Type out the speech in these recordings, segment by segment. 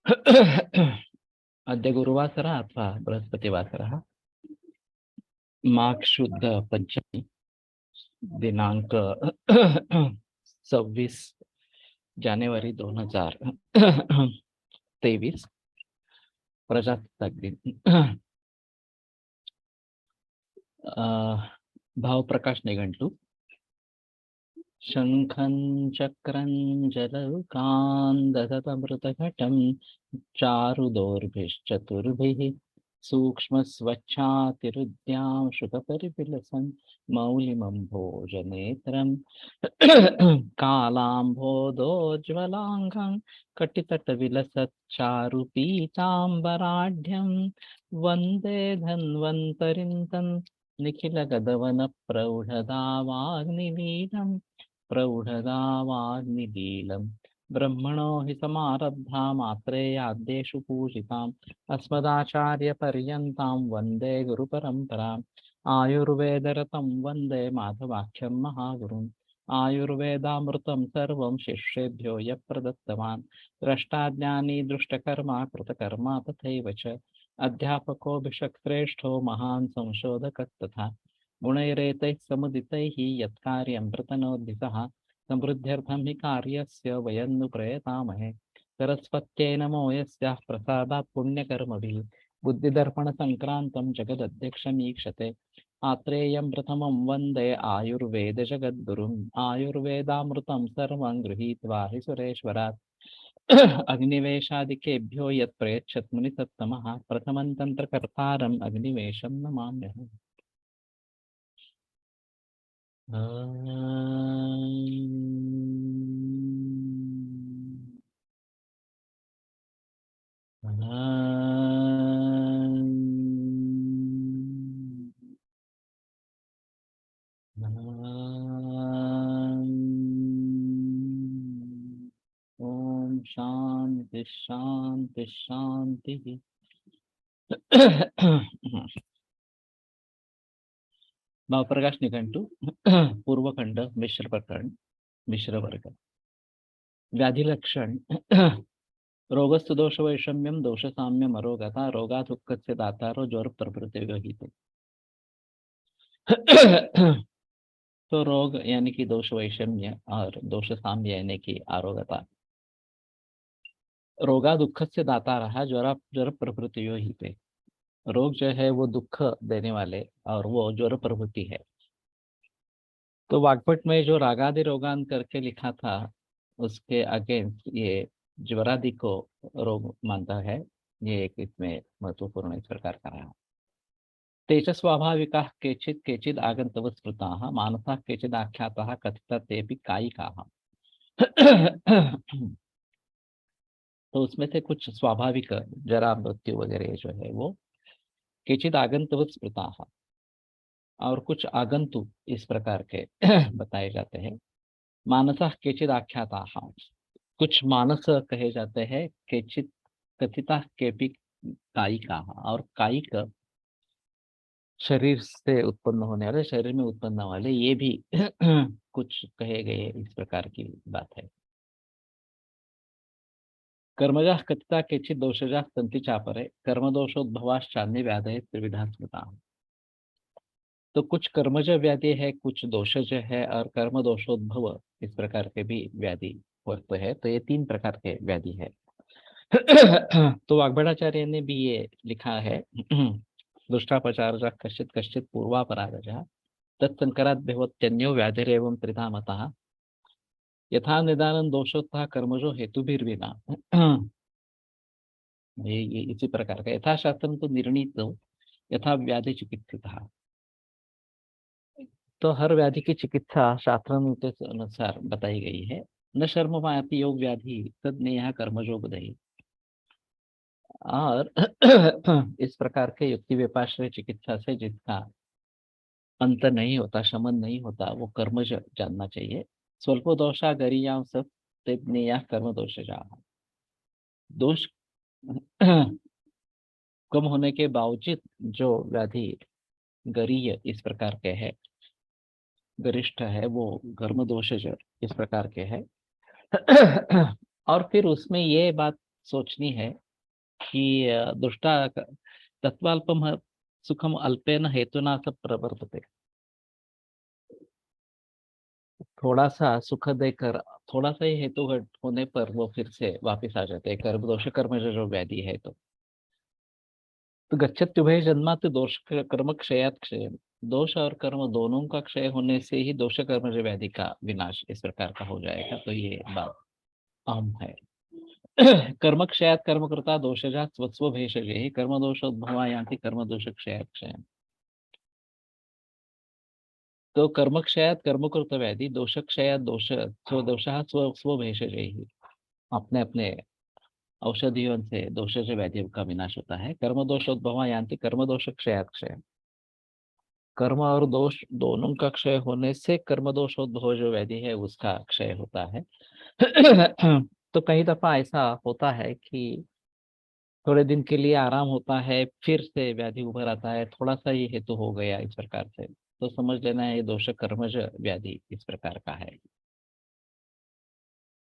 अद्य गुरुवासरः अथवा बृहस्पतिवासरः माघ शुद्ध पंचमी दिनांक 26 जानेवारी 2023 प्रजासत्ताक दिन। भाव प्रकाश निघंटू। शंखं चक्रं जलौकान्दधतमृतघटं चारुदोर्भिश्चतुर्भिः सूक्ष्मस्वच्छातिरुद्यां शुकपरिविलसन् मौलिमम्भोजनेत्रं कालाम्भोदोज्ज्वलाङ्गं कटितटविलसच्चारुपीताम्बराढ्यं वन्दे धन्वन्तरिं तं निखिलगदवनप्रौढदावाग्निलीलम् प्रौढदावाग्निलीलम् ब्रह्मणो हि समारब्धा मात्रेयाद्येषु पूजिताम् अस्मदाचार्यपर्यन्तां वन्दे गुरुपरम्पराम् आयुर्वेदरतं वन्दे माधवाख्यं महागुरुम् आयुर्वेदामृतं सर्वं शिष्येभ्यो यः प्रदत्तवान् द्रष्टाज्ञानी दृष्टकर्मा कृतकर्मा तथैव च अध्यापकोऽभिषक्श्रेष्ठो महान् संशोधकस्तथा गुणैरेतैः समुदितैः यत्कार्यं प्रतनोद्दितः समृद्ध्यर्थं हि कार्यस्य वयं नु प्रयतामहे सरस्वत्यै नमो यस्याः प्रसादात् पुण्यकर्मभिः बुद्धिदर्पणसङ्क्रान्तं जगदध्यक्षमीक्षते आत्रेयं प्रथमं वन्दे आयुर्वेदजगद्गुरुम् आयुर्वेदामृतं सर्वं गृहीत्वा हि सुरेश्वरात् अग्निवेशादिकेभ्यो यत् प्रयच्छत् मुनिसत्तमः प्रथमं तन्त्रकर्तारम् अग्निवेशं नमाम्यहम्। ओम शांति शांति शांति। भावप्रकाश निघंटू पूर्वखंड मिश्र प्रकरण मिश्र वर्ग व्याधि लक्षण रोगस्तु दोष वैषम्यम दोष साम्यम अरोगता रोगा दुःखस्य दातारो ज्वर प्रभृति। तो रोग यानी कि दोष वैषम्य और दोष साम्य यानी कि आरोगता। रोगा दुख से दाता रहा ज्वर प्रभृति ही पे। रोग जो है वो दुख देने वाले और वो ज्वर प्रभृति है। तो वाग्भट में जो रागादि रोगान करके लिखा था उसके अगेंस्ट ये ज्वरादि को रोग मानता है। ये एक इसमें महत्वपूर्ण इस प्रकार का रहा। तेज स्वाभाविकाः केचित् केचिद् आगन्तवः स्मृताः मानसाः केचिद् आख्याताः कथिता तेऽपि कायिकाः। तो उसमें से कुछ स्वाभाविक जरा मृत्यु वगैरह जो है वो केचिद आगंतुक स्मृताः और कुछ आगंतु इस प्रकार के बताए जाते हैं। मानसः केचिद आख्याताः कुछ मानस कहे जाते हैं। केचिद कथिता केपि कायिकाः और कायिक शरीर से उत्पन्न होने वाले शरीर में उत्पन्न वाले ये भी कुछ कहे गए इस प्रकार की बात है। कर्मजाः कथिता केचित् दोषजाः सन्ति चापरे कर्मदोषोद्भवाश्चान्ये व्याधयः त्रिविधा स्मृताः। तो कुछ कर्मज व्याधि है कुछ दोषज है और कर्म दोषोद्भव इस प्रकार के भी व्याधि होते हैं। तो ये तीन प्रकार के व्याधि है। तो वाग्भटाचार्य ने भी ये लिखा है दुष्टापचारजः कश्चित् कश्चित् पूर्वापराधजः तत्संकराद्भवत्यन्यो व्याधिरेवं त्रिधा मतः यथा निदानं दोषोत्तः कर्मजो हेतुभिर्विना। ये इसी प्रकार का यथाशास्त्रं तो निर्णीत यथा व्याधि चिकित्सितः। तो हर व्याधि की चिकित्सा शास्त्र के अनुसार बताई गई है। न शर्म पायाति योग व्याधि तद नेहा कर्मजो बुधई। और इस प्रकार के युक्ति व्यपाश्रय चिकित्सा से जिसका अंत नहीं होता शमन नहीं होता वो कर्मज जानना चाहिए। स्वल्पो दोषा गरियां सब तद नेहा कर्म दोष जा। दोष कम होने के बावजूद जो व्याधि गरीय इस प्रकार के है गरिष्ठ है वो कर्म दोष इस प्रकार के है। और फिर उसमें ये बात सोचनी है कि दुष्टा तत्वाल्पम सुखम अल्पेन हेतुना सब प्रवर्तते। थोड़ा सा सुख देकर थोड़ा सा ही हेतु घट होने पर वो फिर से वापिस आ जाते हैं, कर्म दोष कर्म जो व्याधि है। तो गच्छत्युभय जन्मात् दोष कर्म क्षयात् क्षय। दोष और कर्म दोनों का क्षय होने से ही दोष कर्म जो व्याधि का विनाश इस प्रकार का हो जाएगा। तो ये बात अहम है। कर्म क्षयात् कर्म करता दोषजा स्वस्व भेषजे कर्म दोषोद्भवा यान्ति कर्म दोष क्षयात् क्षय। तो कर्म क्षयात् कर्म कृत व्याधि दोष क्षयात् दोष स्व दोषः स्व स्व भेषजे ही अपने अपने औषधियों से दोष से व्याधियों का विनाश होता है। कर्म दोषोद्भवा यान्ति कर्म दोष क्षयात् क्षय। कर्म और दोष दोनों का क्षय होने से कर्म दोषोद्भव जो व्याधि है उसका क्षय होता है। तो कई दफा ऐसा होता है कि थोड़े दिन के लिए आराम होता है, फिर से व्याधि उभर आता है, थोड़ा सा ही हेतु हो गया इस प्रकार से, तो समझ लेना है ये दोष कर्मज व्याधि इस प्रकार का है।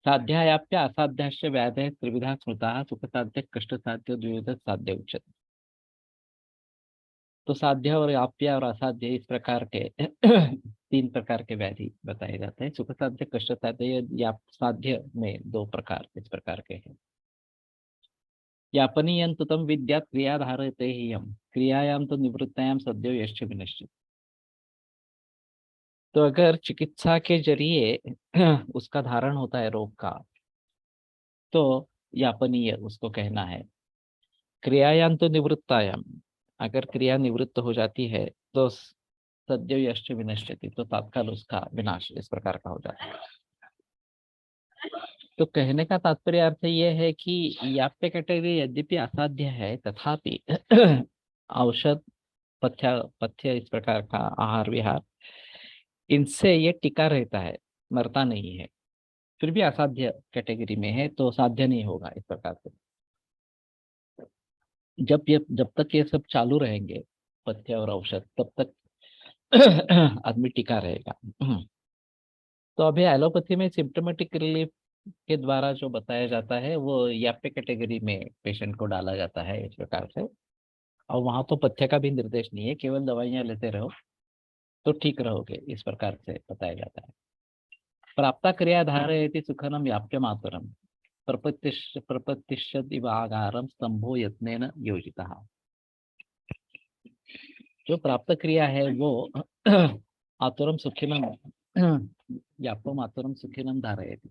साध्यायाप्य असाध्याश्च व्याधय त्रिविधा स्मृता सुख साध्य कष्ट साध्य द्विविध साध्य उच्यते। तो साध्य और आप्य और असाध्य इस प्रकार के तीन प्रकार के व्याधि बताए जाते हैं। सुख साध्य कष्ट साध्य या साध्य में दो प्रकार इस प्रकार के हैं। यापनीयं तु तं विद्यात् क्रिया धारयते ह्ययम् क्रियायां तो निवृत्तायां सद्यो यश्च विनश्य। तो अगर चिकित्सा के जरिए उसका धारण होता है रोग का, तो यापनीय उसको कहना है। क्रियायां तो निवृत्तायाम, अगर क्रिया निवृत्त हो जाती है तो सद्यो यश्च विनश्यति, तो तत्काल उसका विनाश इस प्रकार का हो जाता है। तो कहने का तात्पर्य अर्थ ये है कि याप्य कैटेगरी यद्यपि असाध्य है तथापि औषध पथ्य पथ्य इस प्रकार का आहार विहार इनसे ये टिका रहता है, मरता नहीं है। फिर भी असाध्य कैटेगरी में है तो साध्य नहीं होगा इस प्रकार से। जब तक ये सब चालू रहेंगे पथ्य और औषध, तब तक आदमी टिका रहेगा। तो अभी एलोपैथी में सिम्टोमेटिक रिलीफ के द्वारा जो बताया जाता है वो याप्य कैटेगरी में पेशेंट को डाला जाता है इस प्रकार से। और वहां तो पथ्य का भी निर्देश नहीं है, केवल दवाइयां लेते रहो तो ठीक रहोगे इस प्रकार से बताया जाता है। प्राप्ता क्रिया धारयति सुखनम व्याप्य मातरम प्रपत्तिष्यदिवागारम स्तंभो यत्नेन योजितः। जो प्राप्त क्रिया है वो आतुरम सुखिनम व्याप्यम आतुरम सुखिनम धारयति।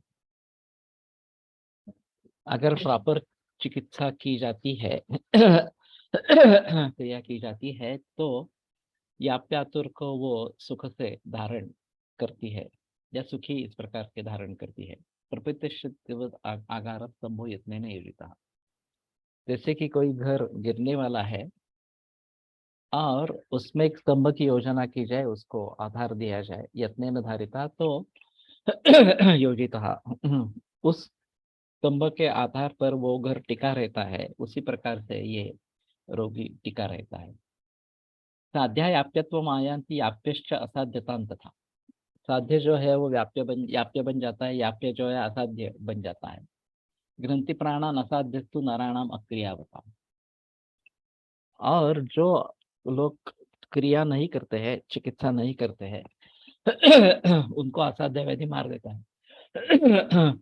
अगर प्रॉपर चिकित्सा की जाती है क्रिया की जाती है तो याप्यातुर को वो सुख से धारण करती है या सुखी इस प्रकार के धारण करती है। प्रपत्तिष्यदिवद आगार स्तंभो यत्नेन योजितः। जैसे कि कोई घर गिरने वाला है और उसमें एक स्तंभ की योजना की जाए, उसको आधार दिया जाए, यत्नेन धारिता तो योजितः, उस स्तंभ के आधार पर वो घर टिका रहता है, उसी प्रकार से ये रोगी टिका रहता है। साध्यायाप्यत्व आयान्ति याप्यश्च असाध्यतां तथा। साध्य जो है वो याप्य बन जाता है, याप्य जो है असाध्य बन जाता है। ग्रंथि प्राणान असाध्यस्तु नराणाम अक्रियावता। और जो लोग क्रिया नहीं करते हैं, चिकित्सा नहीं करते हैं, उनको असाध्य व्याधि मार देता है।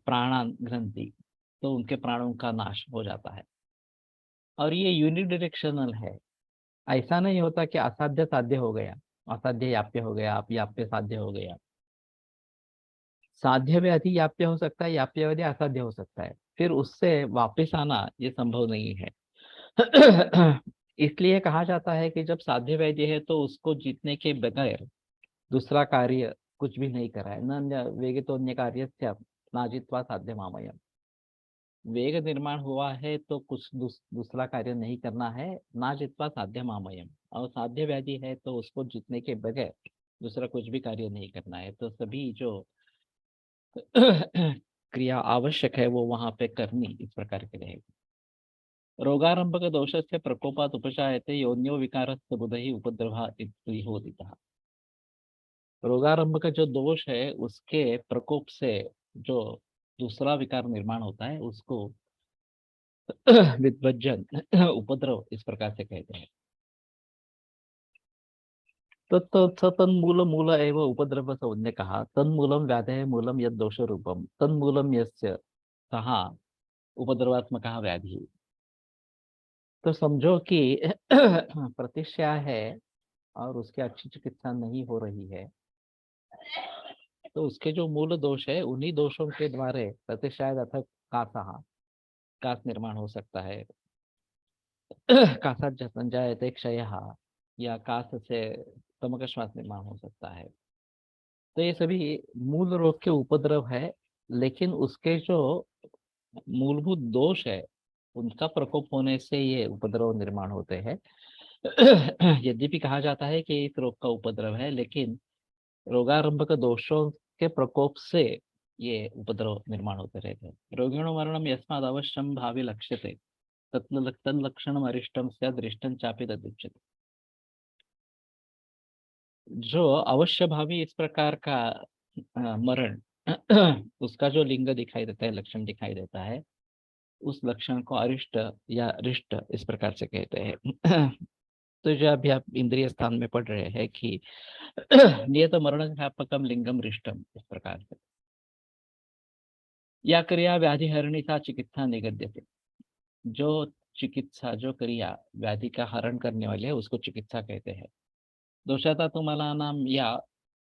प्राणान ग्रंथि, तो उनके प्राणों का नाश हो जाता है। और ये यूनिडायरेक्शनल है। ऐसा नहीं होता कि असाध्य साध्य हो गया, असाध्य याप्य हो गया, आप याप्य साध्य हो गया। साध्य व्याधि याप्य हो सकता है, याप्य व्याधि असाध्य हो सकता है, फिर उससे वापस आना ये संभव नहीं है। इसलिए कहा जाता है कि जब साध्य व्याधि है तो उसको जीतने के बगैर दूसरा कार्य कुछ भी नहीं करा है। न वेगे तो अन्य कार्य नाजित्वा साध्य मामयम। वेग निर्माण हुआ है तो कुछ दूसरा कार्य नहीं करना है, ना जित्वा साध्य मामयम। और साध्य व्याधि है तो उसको जीतने के बगैर दूसरा कुछ भी कार्य नहीं करना है। तो सभी जो क्रिया आवश्यक है वो वहां पे करनी इस प्रकार की रहेगी। रोगारंभक दोषस्य प्रकोपात उपशायते योन्यो विकारस्य बुधहि उपद्रवा होता। रोगारंभ का जो दोष है उसके प्रकोप से जो दूसरा विकार निर्माण होता है उसको विद्वज्जन उपद्रव इस प्रकार से कहते हैं। तो तन्मूल मूल एव उपद्रव संज्ञ कहा तन्मूलम व्याधे मूलम यद दोष रूपम तन्मूलम यस्य सहा उपद्रवात्मक व्याधि। तो समझो कि प्रतिष्ठा है और उसकी अच्छी चिकित्सा नहीं हो रही है, तो उसके जो मूल दोष है उन्हीं दोषों के द्वारा प्रतिष्ठा अथवा कासा कास निर्माण हो सकता है। कासा संजायते क्षय या कास से स्तमक श्वास निर्माण हो सकता है। तो ये सभी मूल रोग के उपद्रव है, लेकिन उसके जो मूलभूत दोष है उनका प्रकोप होने से ये उपद्रव निर्माण होते हैं। यद्यपि कहा जाता है कि इस रोग का उपद्रव है, लेकिन रोगारंभक दोषों के प्रकोप से ये उपद्रव निर्माण होते रहते हैं। रोगिणो मरणम यस्माद अवश्यम भावी लक्ष्यते तन्लक्षणम अरिष्टम स्यात् दृष्टं चापि तदुच्यते। जो अवश्य भावी इस प्रकार का मरण उसका जो लिंग दिखाई देता है, लक्षण दिखाई देता है, उस लक्षण को अरिष्ट या रिष्ट इस प्रकार से कहते हैं। तो जो अभी आप इंद्रिय स्थान में पढ़ रहे हैं कि नियत मरण ख्यापकम लिंगम रिष्टम इस प्रकार से, या क्रिया व्याधि हरणी का चिकित्सा निगद्यते। जो चिकित्सा जो क्रिया व्याधि का हरण करने वाली है उसको चिकित्सा कहते हैं। दोषाता मला नाम या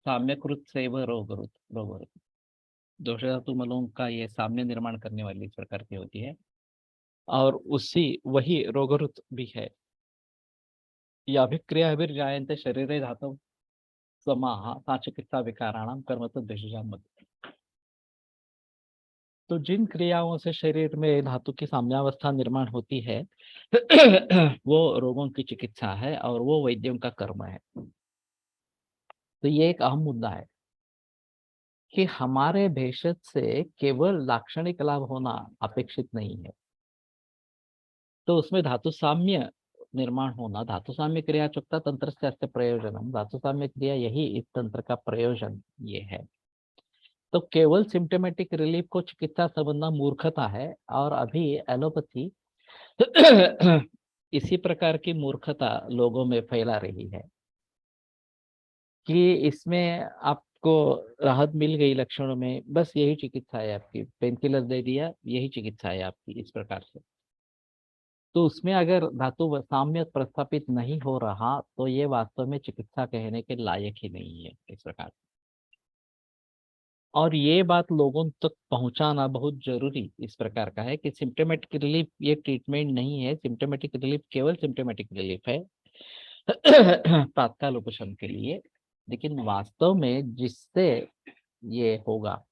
साम्यकृत सेव रोगरुत दोषधातु मलों का ये साम्य निर्माण करने वाली इस प्रकार की होती है, और उसी वही रोगरुत भी है। या अभिक्रिया अभिर्जायन्ते शरीरे धातु समाह सा चिकित्सा विकाराणाम कर्मत देशाम मत। तो जिन क्रियाओं से शरीर में धातु की साम्यावस्था निर्माण होती है वो रोगों की चिकित्सा है और वो वैद्यों का कर्म है। तो ये एक अहम मुद्दा है कि हमारे भेषज से केवल लाक्षणिक लाभ होना अपेक्षित नहीं है। तो उसमें धातु साम्य निर्माण होना, धातु साम्य क्रिया चुकता तंत्र से अस्ते प्रयोजन, धातु साम्य क्रिया यही इस तंत्र का प्रयोजन ये है। तो केवल सिम्टोमेटिक रिलीफ को चिकित्सा समझना मूर्खता है, और अभी एलोपैथी इसी प्रकार की मूर्खता लोगों में फैला रही है कि इसमें आपको राहत मिल गई लक्षणों में, बस यही चिकित्सा है आपकी, पेन किलर दे दिया यही चिकित्सा है आपकी इस प्रकार से। तो उसमें अगर धातु साम्य प्रस्थापित नहीं हो रहा तो ये वास्तव में चिकित्सा कहने के लायक ही नहीं है इस प्रकार। और ये बात लोगों तक पहुंचाना बहुत जरूरी इस प्रकार का है कि सिम्टोमेटिक रिलीफ ये ट्रीटमेंट नहीं है। सिम्टोमेटिक रिलीफ केवल सिम्टोमेटिक रिलीफ है तात्काल उपशम के लिए, लेकिन वास्तव में जिससे ये होगा,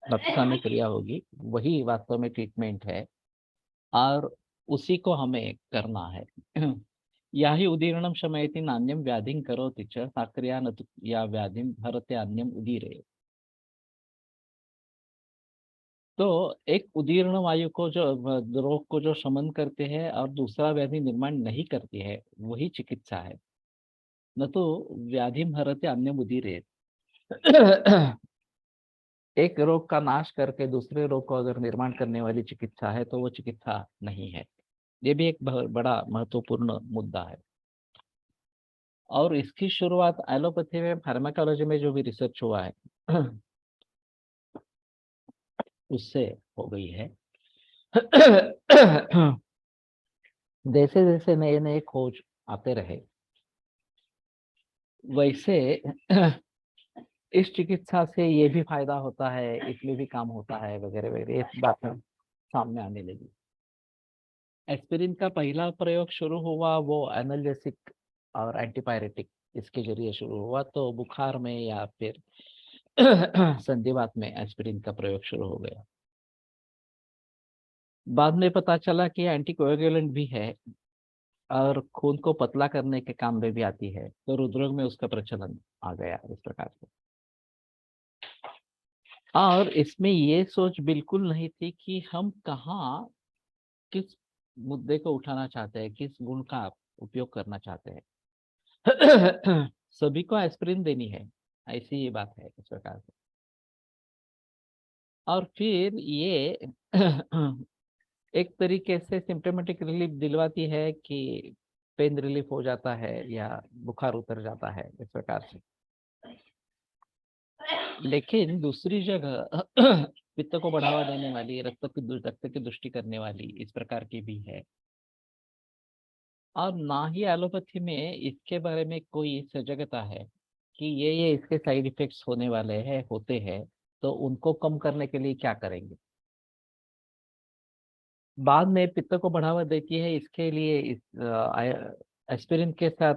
रक्षा में क्रिया होगी, वही वास्तव में ट्रीटमेंट है और उसी को हमें करना है। या ही उदीर्णम शमयति नान्यम व्याधिं करोति च सा क्रिया न तु या व्याधिं हरते अन्यम उदीरे। तो एक उदीर्ण वायु को जो रोग को जो शमन करते हैं और दूसरा व्याधि निर्माण नहीं करती है वही चिकित्सा है, न तो व्याधि हरते अन्य उदीरे। एक रोग का नाश करके दूसरे रोग को अगर निर्माण करने वाली चिकित्सा है तो वो चिकित्सा नहीं है। ये भी एक बहुत बड़ा महत्वपूर्ण मुद्दा है। और इसकी शुरुआत एलोपैथी में, फार्माकोलॉजी में जो भी रिसर्च हुआ है उससे हो गई है। जैसे जैसे नए नए खोज आते रहे वैसे इस चिकित्सा से ये भी फायदा होता है, इसमें भी काम होता है वगैरह वगैरह, इस बात सामने आने लगी। एस्पिरिन का पहला प्रयोग शुरू हुआ वो एनाल्जेसिक और एंटीपायरेटिक इसके जरिए शुरू हुआ, तो बुखार में या फिर संधिवात में एस्पिरिन का प्रयोग शुरू हो गया। बाद में पता चला कि एंटीकोएगुलेंट भी है और खून को पतला करने के काम में भी आती है, तो हृदरोग में उसका प्रचलन आ गया इस प्रकार से। और इसमें ये सोच बिल्कुल नहीं थी कि हम कहाँ किस मुद्दे को उठाना चाहते हैं, किस गुण का उपयोग करना चाहते हैं। सभी को एस्पिरिन देनी है, ऐसी ये बात है इस प्रकार से। और फिर ये एक तरीके से सिम्टोमेटिक रिलीफ दिलवाती है कि पेन रिलीफ हो जाता है या बुखार उतर जाता है इस प्रकार से। लेकिन दूसरी जगह पित्त को बढ़ावा देने वाली, रक्त की दुष्टि करने वाली इस प्रकार की भी है। और ना ही एलोपैथी में इसके बारे में कोई सजगता है कि ये इसके साइड इफेक्ट्स होने वाले हैं, होते हैं, तो उनको कम करने के लिए क्या करेंगे। बाद में पित्त को बढ़ावा देती है, इसके लिए इस एस्पिरिन के साथ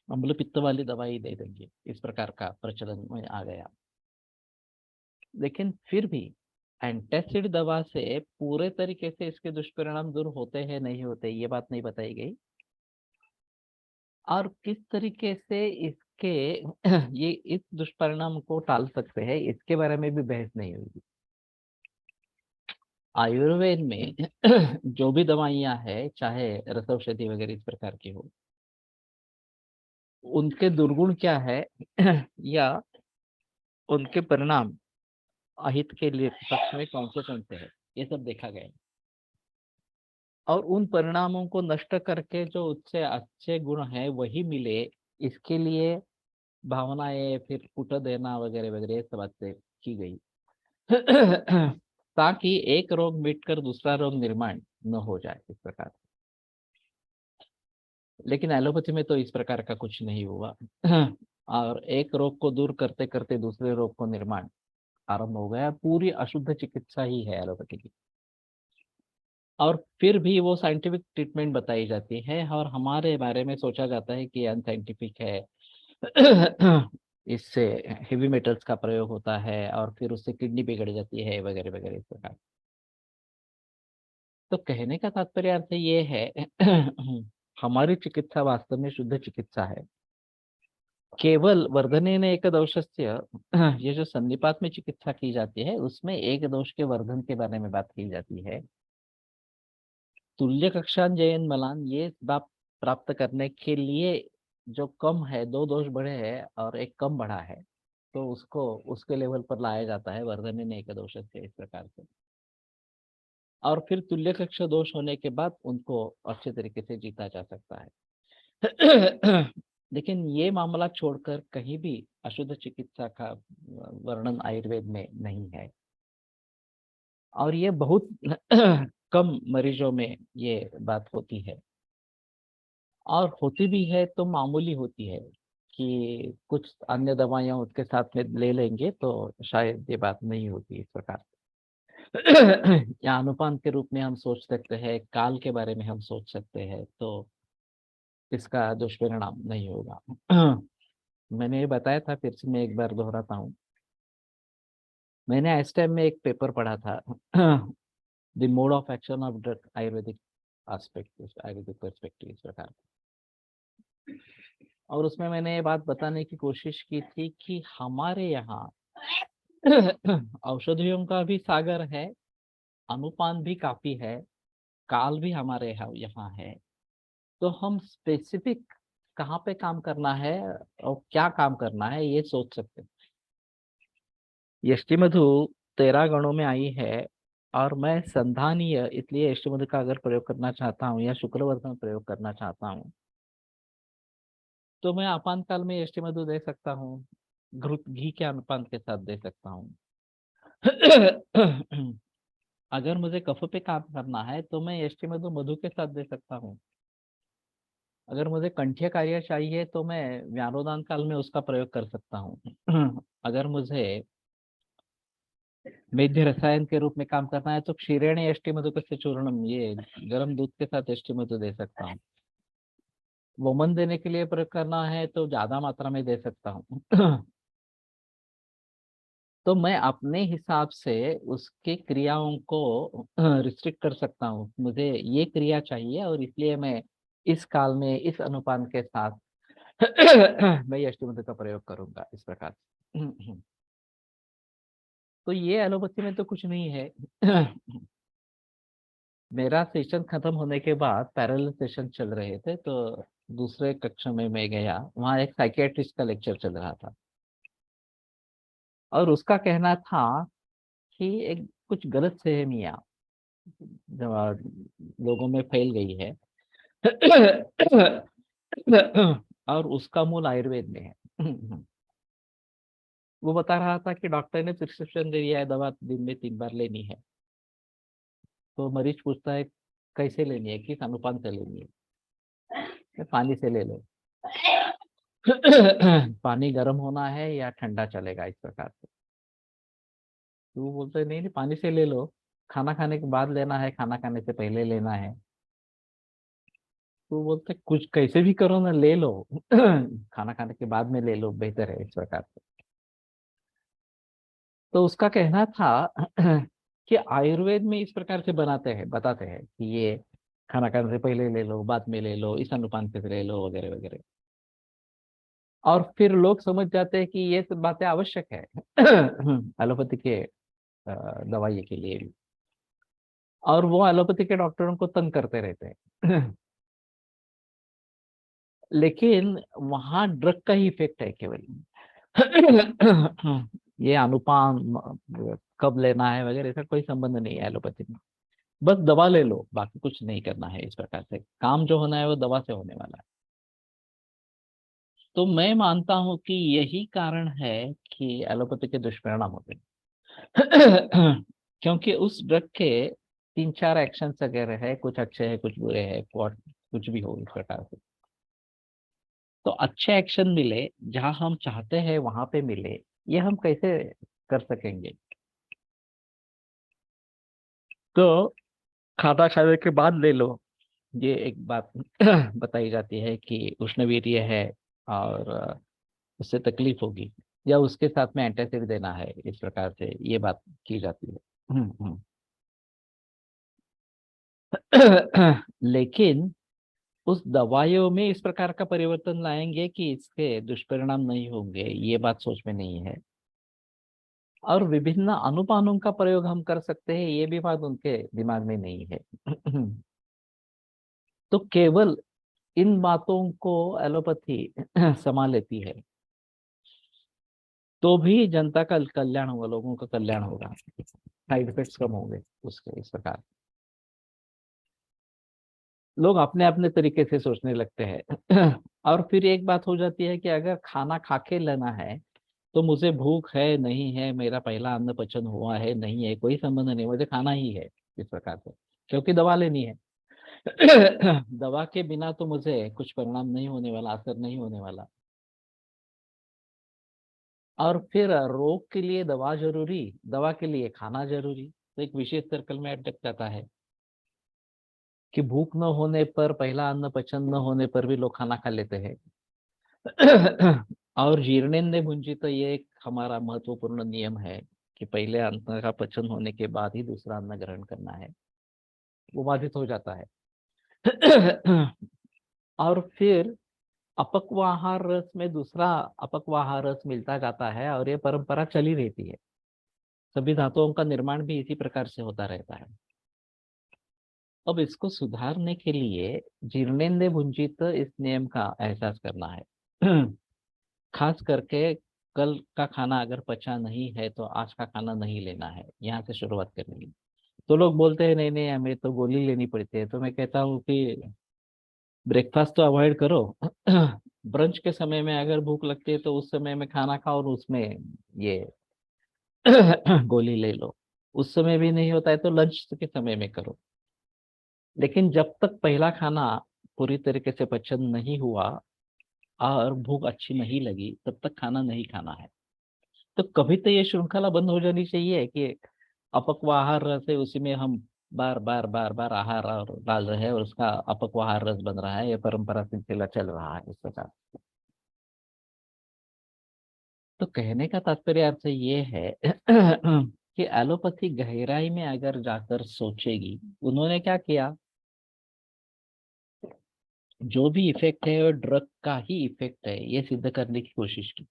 अम्ल पित्त वाली दवाई दे देंगे, इस प्रकार का प्रचलन में आ गया। लेकिन फिर भी एंटासिड दवा से पूरे तरीके से इसके दुष्परिणाम दूर होते हैं नहीं होते, ये बात नहीं बताई गई। और किस तरीके से इसके ये इस दुष्परिणाम को टाल सकते हैं, इसके बारे में भी बहस नहीं हुई। आयुर्वेद में जो भी दवाइयां हैं, चाहे रसौषधि वगैरह इस प्रकार की हो, उनके दुर्गुण क्या है या उनके परिणाम अहित के लिए पक्ष में कौन से हैं, ये सब देखा गया है। और उन परिणामों को नष्ट करके जो उससे अच्छे गुण हैं वही मिले, इसके लिए भावनाएं फिर पुट देना वगैरह वगैरह ये सब बातें की गई ताकि एक रोग मिटकर दूसरा रोग निर्माण न हो जाए इस प्रकार। लेकिन एलोपैथी में तो इस प्रकार का कुछ नहीं हुआ और एक रोग को दूर करते करते दूसरे रोग को निर्माण आरंभ हो गया। पूरी अशुद्ध चिकित्सा ही है एलोपैथी की। और फिर भी वो साइंटिफिक ट्रीटमेंट बताई जाती है और हमारे बारे में सोचा जाता है कि अनसाइंटिफिक है इससे हेवी मेटल्स का प्रयोग होता है और फिर उससे किडनी बिगड़ जाती है वगैरह वगैरह इस प्रकार। तो कहने का तात्पर्य अर्थ ये है हमारी चिकित्सा वास्तव में शुद्ध चिकित्सा है। केवल वर्धनेन एक दोषस्य ये जो संधिपात में चिकित्सा की जाती है उसमें एक दोष के वर्धन के बारे में बात की जाती है। तुल्य कक्षान जयन मलान ये बात प्राप्त करने के लिए जो कम है, दो दोष बढ़े हैं और एक कम बढ़ा है, तो उसको उसके लेवल पर लाया जाता है वर्धनेन एक दोष से इस प्रकार से। और फिर तुल्य कक्ष दोष होने के बाद उनको अच्छे तरीके से जीता जा सकता है लेकिन ये मामला छोड़कर कहीं भी अशुद्ध चिकित्सा का वर्णन आयुर्वेद में नहीं है। और ये बहुत कम मरीजों में ये बात होती है और होती भी है तो मामूली होती है कि कुछ अन्य दवाइयां उसके साथ में ले लेंगे तो शायद ये बात नहीं होती इस प्रकार। या अनुपान के रूप में हम सोच सकते हैं, काल के बारे में हम सोच सकते हैं, तो इसका दुष्परिणाम नहीं होगा। मैंने ये बताया था, फिर से मैं एक बार दोहराता हूँ। मैंने इस टाइम में एक पेपर पढ़ा था the mode of action of drug Ayurvedic aspect, Ayurvedic perspective इस प्रकार। और उसमें मैंने ये बात बताने की कोशिश की थी कि हमारे यहाँ औषधियों का भी सागर है, अनुपान भी काफी है, काल भी हमारे यहाँ है। तो हम स्पेसिफिक कहाँ पे काम करना है और क्या काम करना है ये सोच सकते हैं। यष्टि मधु 13 गणों में आई है और मैं संधानीय इसलिए यष्टि मधु का अगर प्रयोग करना चाहता हूँ या शुक्रवर्धन प्रयोग करना चाहता हूँ तो मैं अपान काल में यष्टि मधु दे सकता हूँ, घृत घी के अनुपान के साथ दे सकता हूँ। अगर मुझे कफ पे काम करना है तो मैं यष्टि मधु मधु के साथ दे सकता हूँ। अगर मुझे कंठ्य कार्य चाहिए तो मैं व्यानोदान काल में उसका प्रयोग कर सकता हूँ। अगर मुझे मेध्य रसायन के रूप में काम करना है तो क्षीरेण यष्टि मधुकस्य चूर्णम, ये गर्म दूध के साथ यष्टि मधु दे सकता हूँ। वमन देने के लिए प्रयोग करना है तो ज्यादा मात्रा में दे सकता हूँ। तो मैं अपने हिसाब से उसके क्रियाओं को रिस्ट्रिक्ट कर सकता हूँ। मुझे ये क्रिया चाहिए और इसलिए मैं इस काल में इस अनुपान के साथ मैं यष्टि मधु का प्रयोग करूंगा इस प्रकार से। तो ये एलोपैथी में तो कुछ नहीं है। मेरा सेशन खत्म होने के बाद पैरेलल सेशन चल रहे थे, तो दूसरे कक्षा में मैं गया, वहाँ एक साइकियाट्रिस्ट का लेक्चर चल रहा था और उसका कहना था कि एक कुछ गलतफहमियां लोगों में फैल गई है। और उसका मूल आयुर्वेद में है। वो बता रहा था कि डॉक्टर ने प्रिस्क्रिप्शन दे दिया है, दवा दिन में 3 बार लेनी है। तो मरीज पूछता है कैसे लेनी है, किस अनुपात से लेनी है। पानी से ले लो। पानी गर्म होना है या ठंडा चलेगा, इस प्रकार से। तो वो बोलते नहीं नहीं, पानी से ले लो। खाना खाने के बाद लेना है, खाना खाने से पहले लेना है। तो वो बोलते कुछ कैसे भी करो ना, ले लो। खाना खाने के बाद में ले लो, बेहतर है, इस प्रकार से। तो उसका कहना था कि आयुर्वेद में इस प्रकार से बनाते हैं, बताते हैं कि ये खाना खाने से पहले ले लो, बाद में ले लो, इस अनुपात से ले लो, वगैरह वगैरह। और फिर लोग समझ जाते हैं कि ये सब बातें आवश्यक है एलोपैथी के दवाई के लिए भी। और वो एलोपैथी के डॉक्टरों को तंग करते रहते हैं। लेकिन वहां ड्रग का ही इफेक्ट है केवल। ये अनुपान कब लेना है वगैरह, ऐसा कोई संबंध नहीं है एलोपैथी में। बस दवा ले लो, बाकी कुछ नहीं करना है, इस प्रकार से काम जो होना है वो दवा से होने वाला है। तो मैं मानता हूं कि यही कारण है कि एलोपैथी के दुष्परिणाम होते हैं। क्योंकि उस ड्रग के 3-4 एक्शन वगैरह है, कुछ अच्छे हैं कुछ बुरे हैं, कुछ भी हो, इस प्रकार से। तो अच्छे एक्शन मिले, जहां हम चाहते हैं वहां पे मिले, ये हम कैसे कर सकेंगे। तो खाना खाने के बाद ले लो, ये एक बात बताई जाती है कि उष्णवीर्य है और उससे तकलीफ होगी, या उसके साथ में एंटासिड देना है, इस प्रकार से ये बात की जाती है। लेकिन उस दवाइयों में इस प्रकार का परिवर्तन लाएंगे कि इसके दुष्परिणाम नहीं होंगे, ये बात सोच में नहीं है। और विभिन्न अनुपानों का प्रयोग हम कर सकते हैं, ये भी बात उनके दिमाग में नहीं है। तो केवल इन बातों को एलोपैथी संभाल लेती है, तो भी जनता का कल्याण होगा, लोगों का कल्याण होगा, साइड इफेक्ट्स कम होंगे उसके, इस प्रकार। लोग अपने अपने तरीके से सोचने लगते हैं। और फिर एक बात हो जाती है कि अगर खाना खा के लेना है, तो मुझे भूख है नहीं है, मेरा पहला अन्न पचन हुआ है नहीं है, कोई संबंध नहीं, मुझे खाना ही है, इस प्रकार से। क्योंकि दवा लेनी है। दवा के बिना तो मुझे कुछ परिणाम नहीं होने वाला, असर नहीं होने वाला। और फिर रोग के लिए दवा जरूरी, दवा के लिए खाना जरूरी, तो एक विशेष सर्कल में अटक जाता है कि भूख न होने पर, पहला अन्न पचन न होने पर भी लोग खाना खा लेते हैं। और जीर्णेंद्रिय भुंजी, तो ये एक हमारा महत्वपूर्ण नियम है कि पहले अन्न का पचन होने के बाद ही दूसरा अन्न ग्रहण करना है, वो बाधित हो जाता है। और फिर अपक्वाहार रस में दूसरा अपक्वाहार रस मिलता जाता है, और ये परंपरा चली रहती है। सभी धातुओं का निर्माण भी इसी प्रकार से होता रहता है। अब इसको सुधारने के लिए जीर्णेंद्रिय भुंजित इस नियम का एहसास करना है। खास करके कल का खाना अगर पचा नहीं है, तो आज का खाना नहीं लेना है, यहाँ से शुरुआत करनी है। तो लोग बोलते हैं नहीं नहीं, हमें तो गोली लेनी पड़ती है। तो मैं कहता हूँ कि ब्रेकफास्ट तो अवॉइड करो। ब्रंच के समय में अगर भूख लगती है, तो उस समय में खाना खाओ और उसमें ये गोली ले लो। उस समय भी नहीं होता है तो लंच के समय में करो। लेकिन जब तक पहला खाना पूरी तरीके से पचन नहीं हुआ और भूख अच्छी नहीं लगी, तब तक खाना नहीं खाना है। तो कभी तो ये श्रृंखला बंद हो जानी चाहिए कि अपक्वाहार रस है, उसी में हम बार बार बार बार आहार और डाल रहे हैं, और उसका अपक्वाहार रस बन रहा है, ये परंपरा सिलसिला चल रहा है, इस प्रकार। तो कहने का तात्पर्य अर्थ ये है कि एलोपैथी गहराई में अगर जाकर सोचेगी, उन्होंने क्या किया, जो भी इफेक्ट है वो ड्रग का ही इफेक्ट है, ये सिद्ध करने की कोशिश की,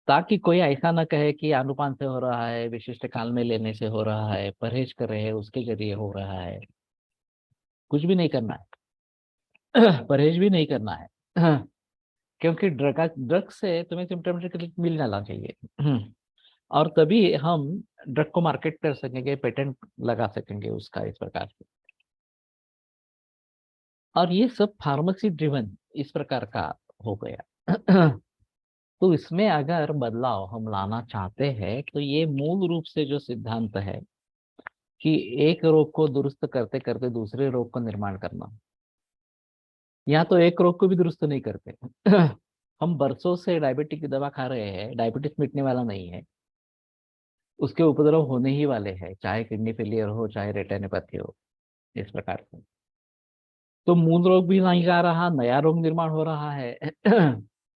ताकि कोई ऐसा ना कहे कि अनुपान से हो रहा है, विशिष्ट काल में लेने से हो रहा है, परहेज कर रहे हैं उसके जरिए हो रहा है। कुछ भी नहीं करना है। परहेज भी नहीं करना है। क्योंकि ड्रग से तुम्हें सिम्टमेटिक रिलीफ मिल जाना चाहिए। और तभी हम ड्रग को मार्केट कर सकेंगे, पेटेंट लगा सकेंगे उसका इस प्रकार से। और ये सब फार्मेसी ड्रिवन इस प्रकार का हो गया। तो इसमें अगर बदलाव हम लाना चाहते हैं तो ये मूल रूप से जो सिद्धांत है कि एक रोग को दुरुस्त करते करते दूसरे रोग का निर्माण करना, यहाँ तो एक रोग को भी दुरुस्त नहीं करते। हम बरसों से डायबिटीज की दवा खा रहे हैं, डायबिटीज मिटने वाला नहीं है, उसके उपद्रव होने ही वाले हैं, चाहे किडनी फेलियर हो चाहे रेटिनोपैथी हो इस प्रकार से। तो मूल रोग भी नहीं जा रहा, नया रोग निर्माण हो रहा है।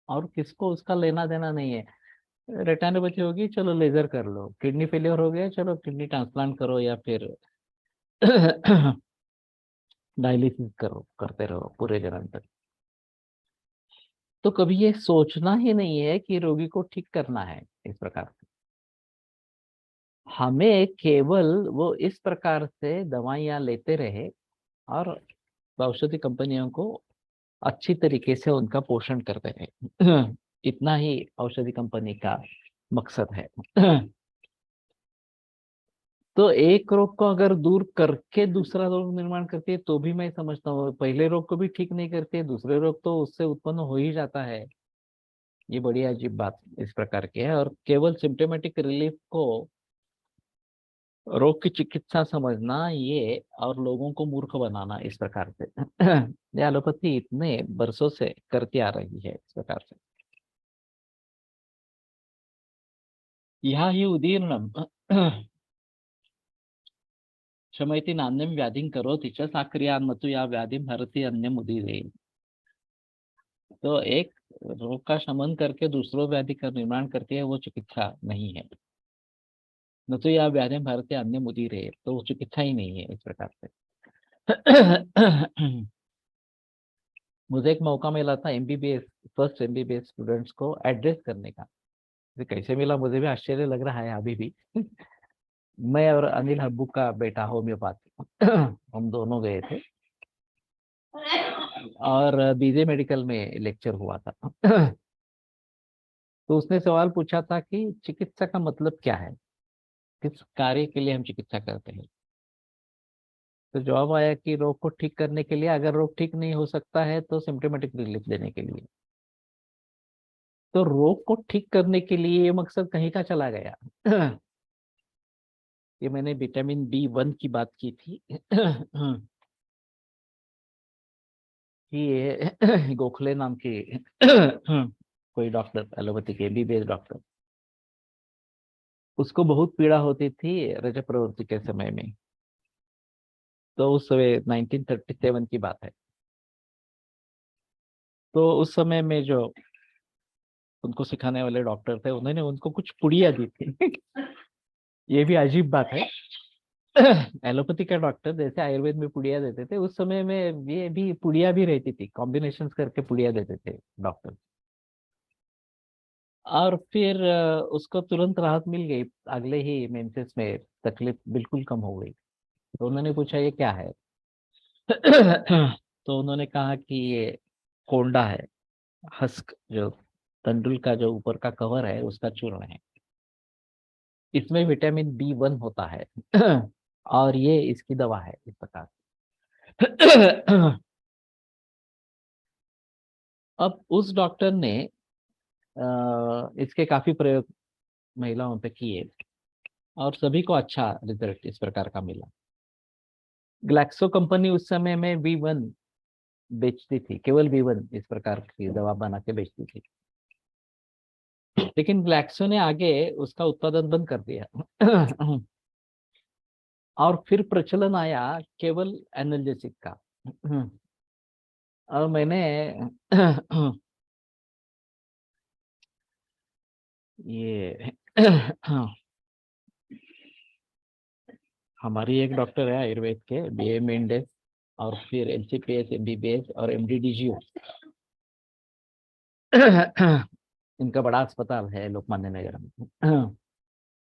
और किसको उसका लेना देना नहीं है। रेटिनोपैथी होगी, चलो लेजर कर लो, किडनी फेलियर हो गया, चलो किडनी ट्रांसप्लांट करो या फिर डायलिसिस करो, करते रहो पूरे जन्म तक। तो कभी ये सोचना ही नहीं है कि रोगी को ठीक करना है इस प्रकार से। हमें केवल वो इस प्रकार से दवाइयां लेते रहे और औषधि कंपनियों को अच्छी तरीके से उनका पोषण करते रहे। इतना ही औषधि कंपनी का मकसद है। तो एक रोग को अगर दूर करके दूसरा रोग निर्माण करती है तो भी मैं समझता हूँ, पहले रोग को भी ठीक नहीं करते दूसरे रोग तो उससे उत्पन्न हो ही जाता है। ये बड़ी अजीब बात इस प्रकार की है। और केवल सिम्टोमेटिक रिलीफ को रोग की चिकित्सा समझना, ये और लोगों को मूर्ख बनाना इस प्रकार से। ये एलोपैथी इतने बरसों से करती आ रही है इस प्रकार से। यह ही उदीर्णम शमयति नान्यम व्याधिं करोति च साक्रियान्मतु या व्याधिम हरति अन्यम उदीरे। तो एक रोग का शमन करके दूसरों व्याधि का निर्माण करती है, वो चिकित्सा नहीं है। न तो या व्याधिम हरति अन्यम उदीरे, तो वो चिकित्सा ही नहीं है इस प्रकार से। मुझे एक मौका मिला था एमबीबीएस, फर्स्ट एमबीबीएस स्टूडेंट्स को एड्रेस करने का। मुझे कैसे मिला मुझे भी आश्चर्य लग रहा है अभी भी। मैं और अनिल हब्बू का बेटा होम्योपैथ, हम दोनों गए थे और बीजे मेडिकल में लेक्चर हुआ था। तो उसने सवाल पूछा था कि चिकित्सा का मतलब क्या है, किस कार्य के लिए हम चिकित्सा करते हैं। तो जवाब आया कि रोग को ठीक करने के लिए, अगर रोग ठीक नहीं हो सकता है तो सिम्टोमेटिक रिलीफ देने के लिए। तो रोग को ठीक करने के लिए ये मकसद कहीं का चला गया। ये मैंने विटामिन B1 की बात की थी। कि ये गोखले नाम के कोई डॉक्टर, एलोपैथी के एमबीबीएस डॉक्टर, उसको बहुत पीड़ा होती थी रजत प्रवृत्ति के समय में। तो उस समय 1937 की बात है। तो उस समय में जो उनको सिखाने वाले डॉक्टर थे, उन्होंने उनको कुछ पुड़िया दी थी। ये भी अजीब बात है। एलोपैथी का डॉक्टर जैसे आयुर्वेद में पुड़िया देते थे, उस समय में ये भी पुड़िया भी रहती थी, कॉम्बिनेशन करके पुड़िया देते थे डॉक्टर। और फिर उसको तुरंत राहत मिल गई, अगले ही मेंसेस में तकलीफ बिल्कुल कम हो गई। तो उन्होंने पूछा ये क्या है। तो उन्होंने कहा कि ये कोंडा है, हस्क जो तंडुल का जो ऊपर का कवर है उसका चूर्ण है, इसमें विटामिन B1 होता है। और ये इसकी दवा है इस प्रकार। अब उस डॉक्टर ने इसके काफी प्रयोग महिलाओं पे किए और सभी को अच्छा रिजल्ट इस प्रकार का मिला। ग्लैक्सो कंपनी उस समय में B1 बेचती थी, केवल B1 इस प्रकार की दवा बना के बेचती थी। लेकिन ग्लैक्सो ने आगे उसका उत्पादन बंद कर दिया। और फिर प्रचलन आया केवल एनाल्जेसिक का। और मैंने ये हमारी एक डॉक्टर है आयुर्वेद के, BA मेंडेस, और फिर MCPS, MBBS और MD-DGO। इनका बड़ा अस्पताल है लोकमान्य नगर में।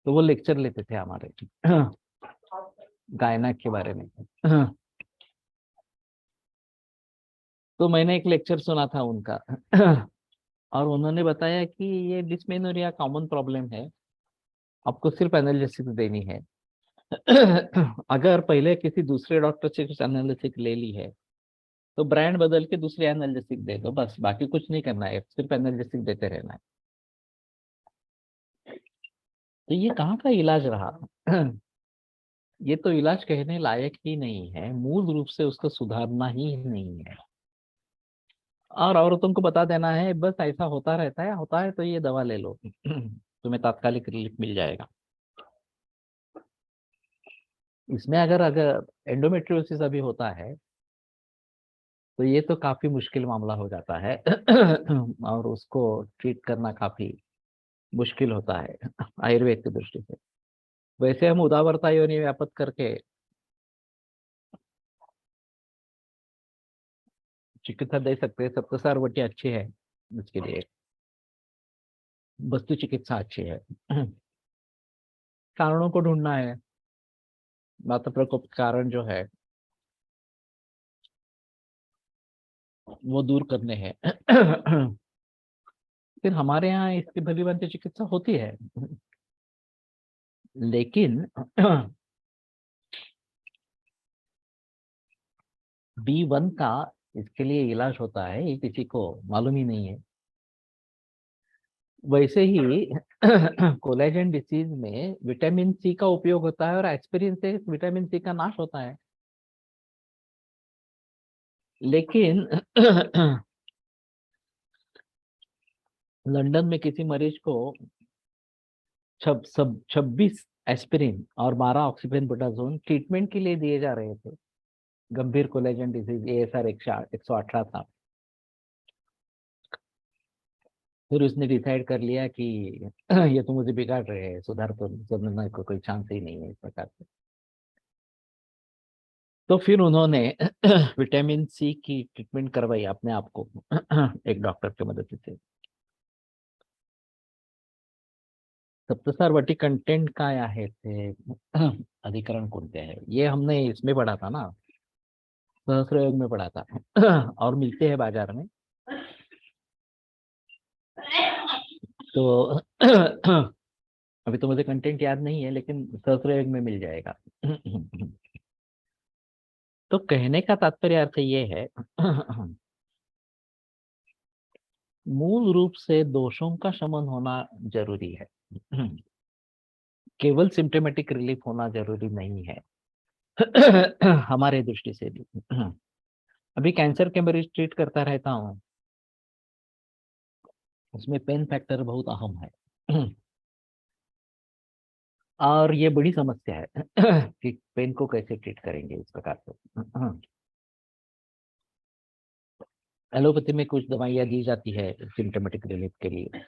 तो वो लेक्चर लेते थे हमारे गायना के बारे में। तो मैंने एक लेक्चर सुना था उनका। और उन्होंने बताया कि ये डिस्मेनोरिया कॉमन प्रॉब्लम है आपको सिर्फ एनालिसिस देनी है। अगर पहले किसी दूसरे डॉक्टर से कुछ एनालिसिस ले ली है तो ब्रांड बदल के दूसरी एनालिसिस दे दो, बस बाकी कुछ नहीं करना है, सिर्फ एनालिसिस देते रहना है। तो ये कहाँ का इलाज रहा? ये तो इलाज कहने लायक ही नहीं है, मूल रूप से उसको सुधारना ही नहीं है। और औरतों को बता देना है बस ऐसा होता है तो ये दवा ले लो, तुम्हें तात्कालिक रिलीफ मिल जाएगा। इसमें अगर अगर एंडोमेट्रियोसिस अभी होता है तो ये तो काफी मुश्किल मामला हो जाता है। और उसको ट्रीट करना काफी मुश्किल होता है आयुर्वेद की दृष्टि से। वैसे हम उदावरता योनि व्यापक करके चिकित्सा दे सकते हैं, सप्तसार वटी अच्छी है इसके लिए, वस्तु चिकित्सा अच्छी है। कारणों को ढूंढना है, माता प्रकोप के कारण जो है वो दूर करने हैं। फिर हमारे यहाँ इसकी भली भांति चिकित्सा होती है, लेकिन B1 का इसके लिए इलाज होता है ये किसी को मालूम ही नहीं है। वैसे ही कोलेजन डिसीज में विटामिन सी का उपयोग होता है और एस्पिरिन से विटामिन सी का नाश होता है। लेकिन लंदन में किसी मरीज को 26 एस्पिरिन और 12 ऑक्सीपेंटाजोन ट्रीटमेंट के लिए दिए जा रहे थे। गंभीर कोलेजन डिजीज ASR 118 था। फिर उसने डिसाइड कर लिया कि ये तो मुझे बिगाड़ रहे हैं, सुधरने को कोई चांस ही नहीं है इस प्रकार से। तो फिर उन्होंने विटामिन सी की ट्रीटमेंट करवाई अपने आप को एक डॉक्टर की मदद से। सप्तसार वटी कंटेंट काय आहे ते अधिकरण कोणते हैं, ये हमने इसमें पढ़ा था ना, सहस्त्र में पढ़ा था। और मिलते हैं बाजार में। तो अभी तो मुझे कंटेंट याद नहीं है, लेकिन सहस्त्र में मिल जाएगा। तो कहने का तात्पर्य अर्थ ये है, मूल रूप से दोषों का शमन होना जरूरी है। केवल सिम्टोमेटिक रिलीफ होना जरूरी नहीं है। हमारे दृष्टि से भी। अभी कैंसर के मरीज ट्रीट करता रहता हूँ, उसमें पेन फैक्टर बहुत अहम है। और ये बड़ी समस्या है कि पेन को कैसे ट्रीट करेंगे इस प्रकार से। एलोपैथी में कुछ दवाइयाँ दी जाती है सिम्टोमेटिक रिलीफ के लिए,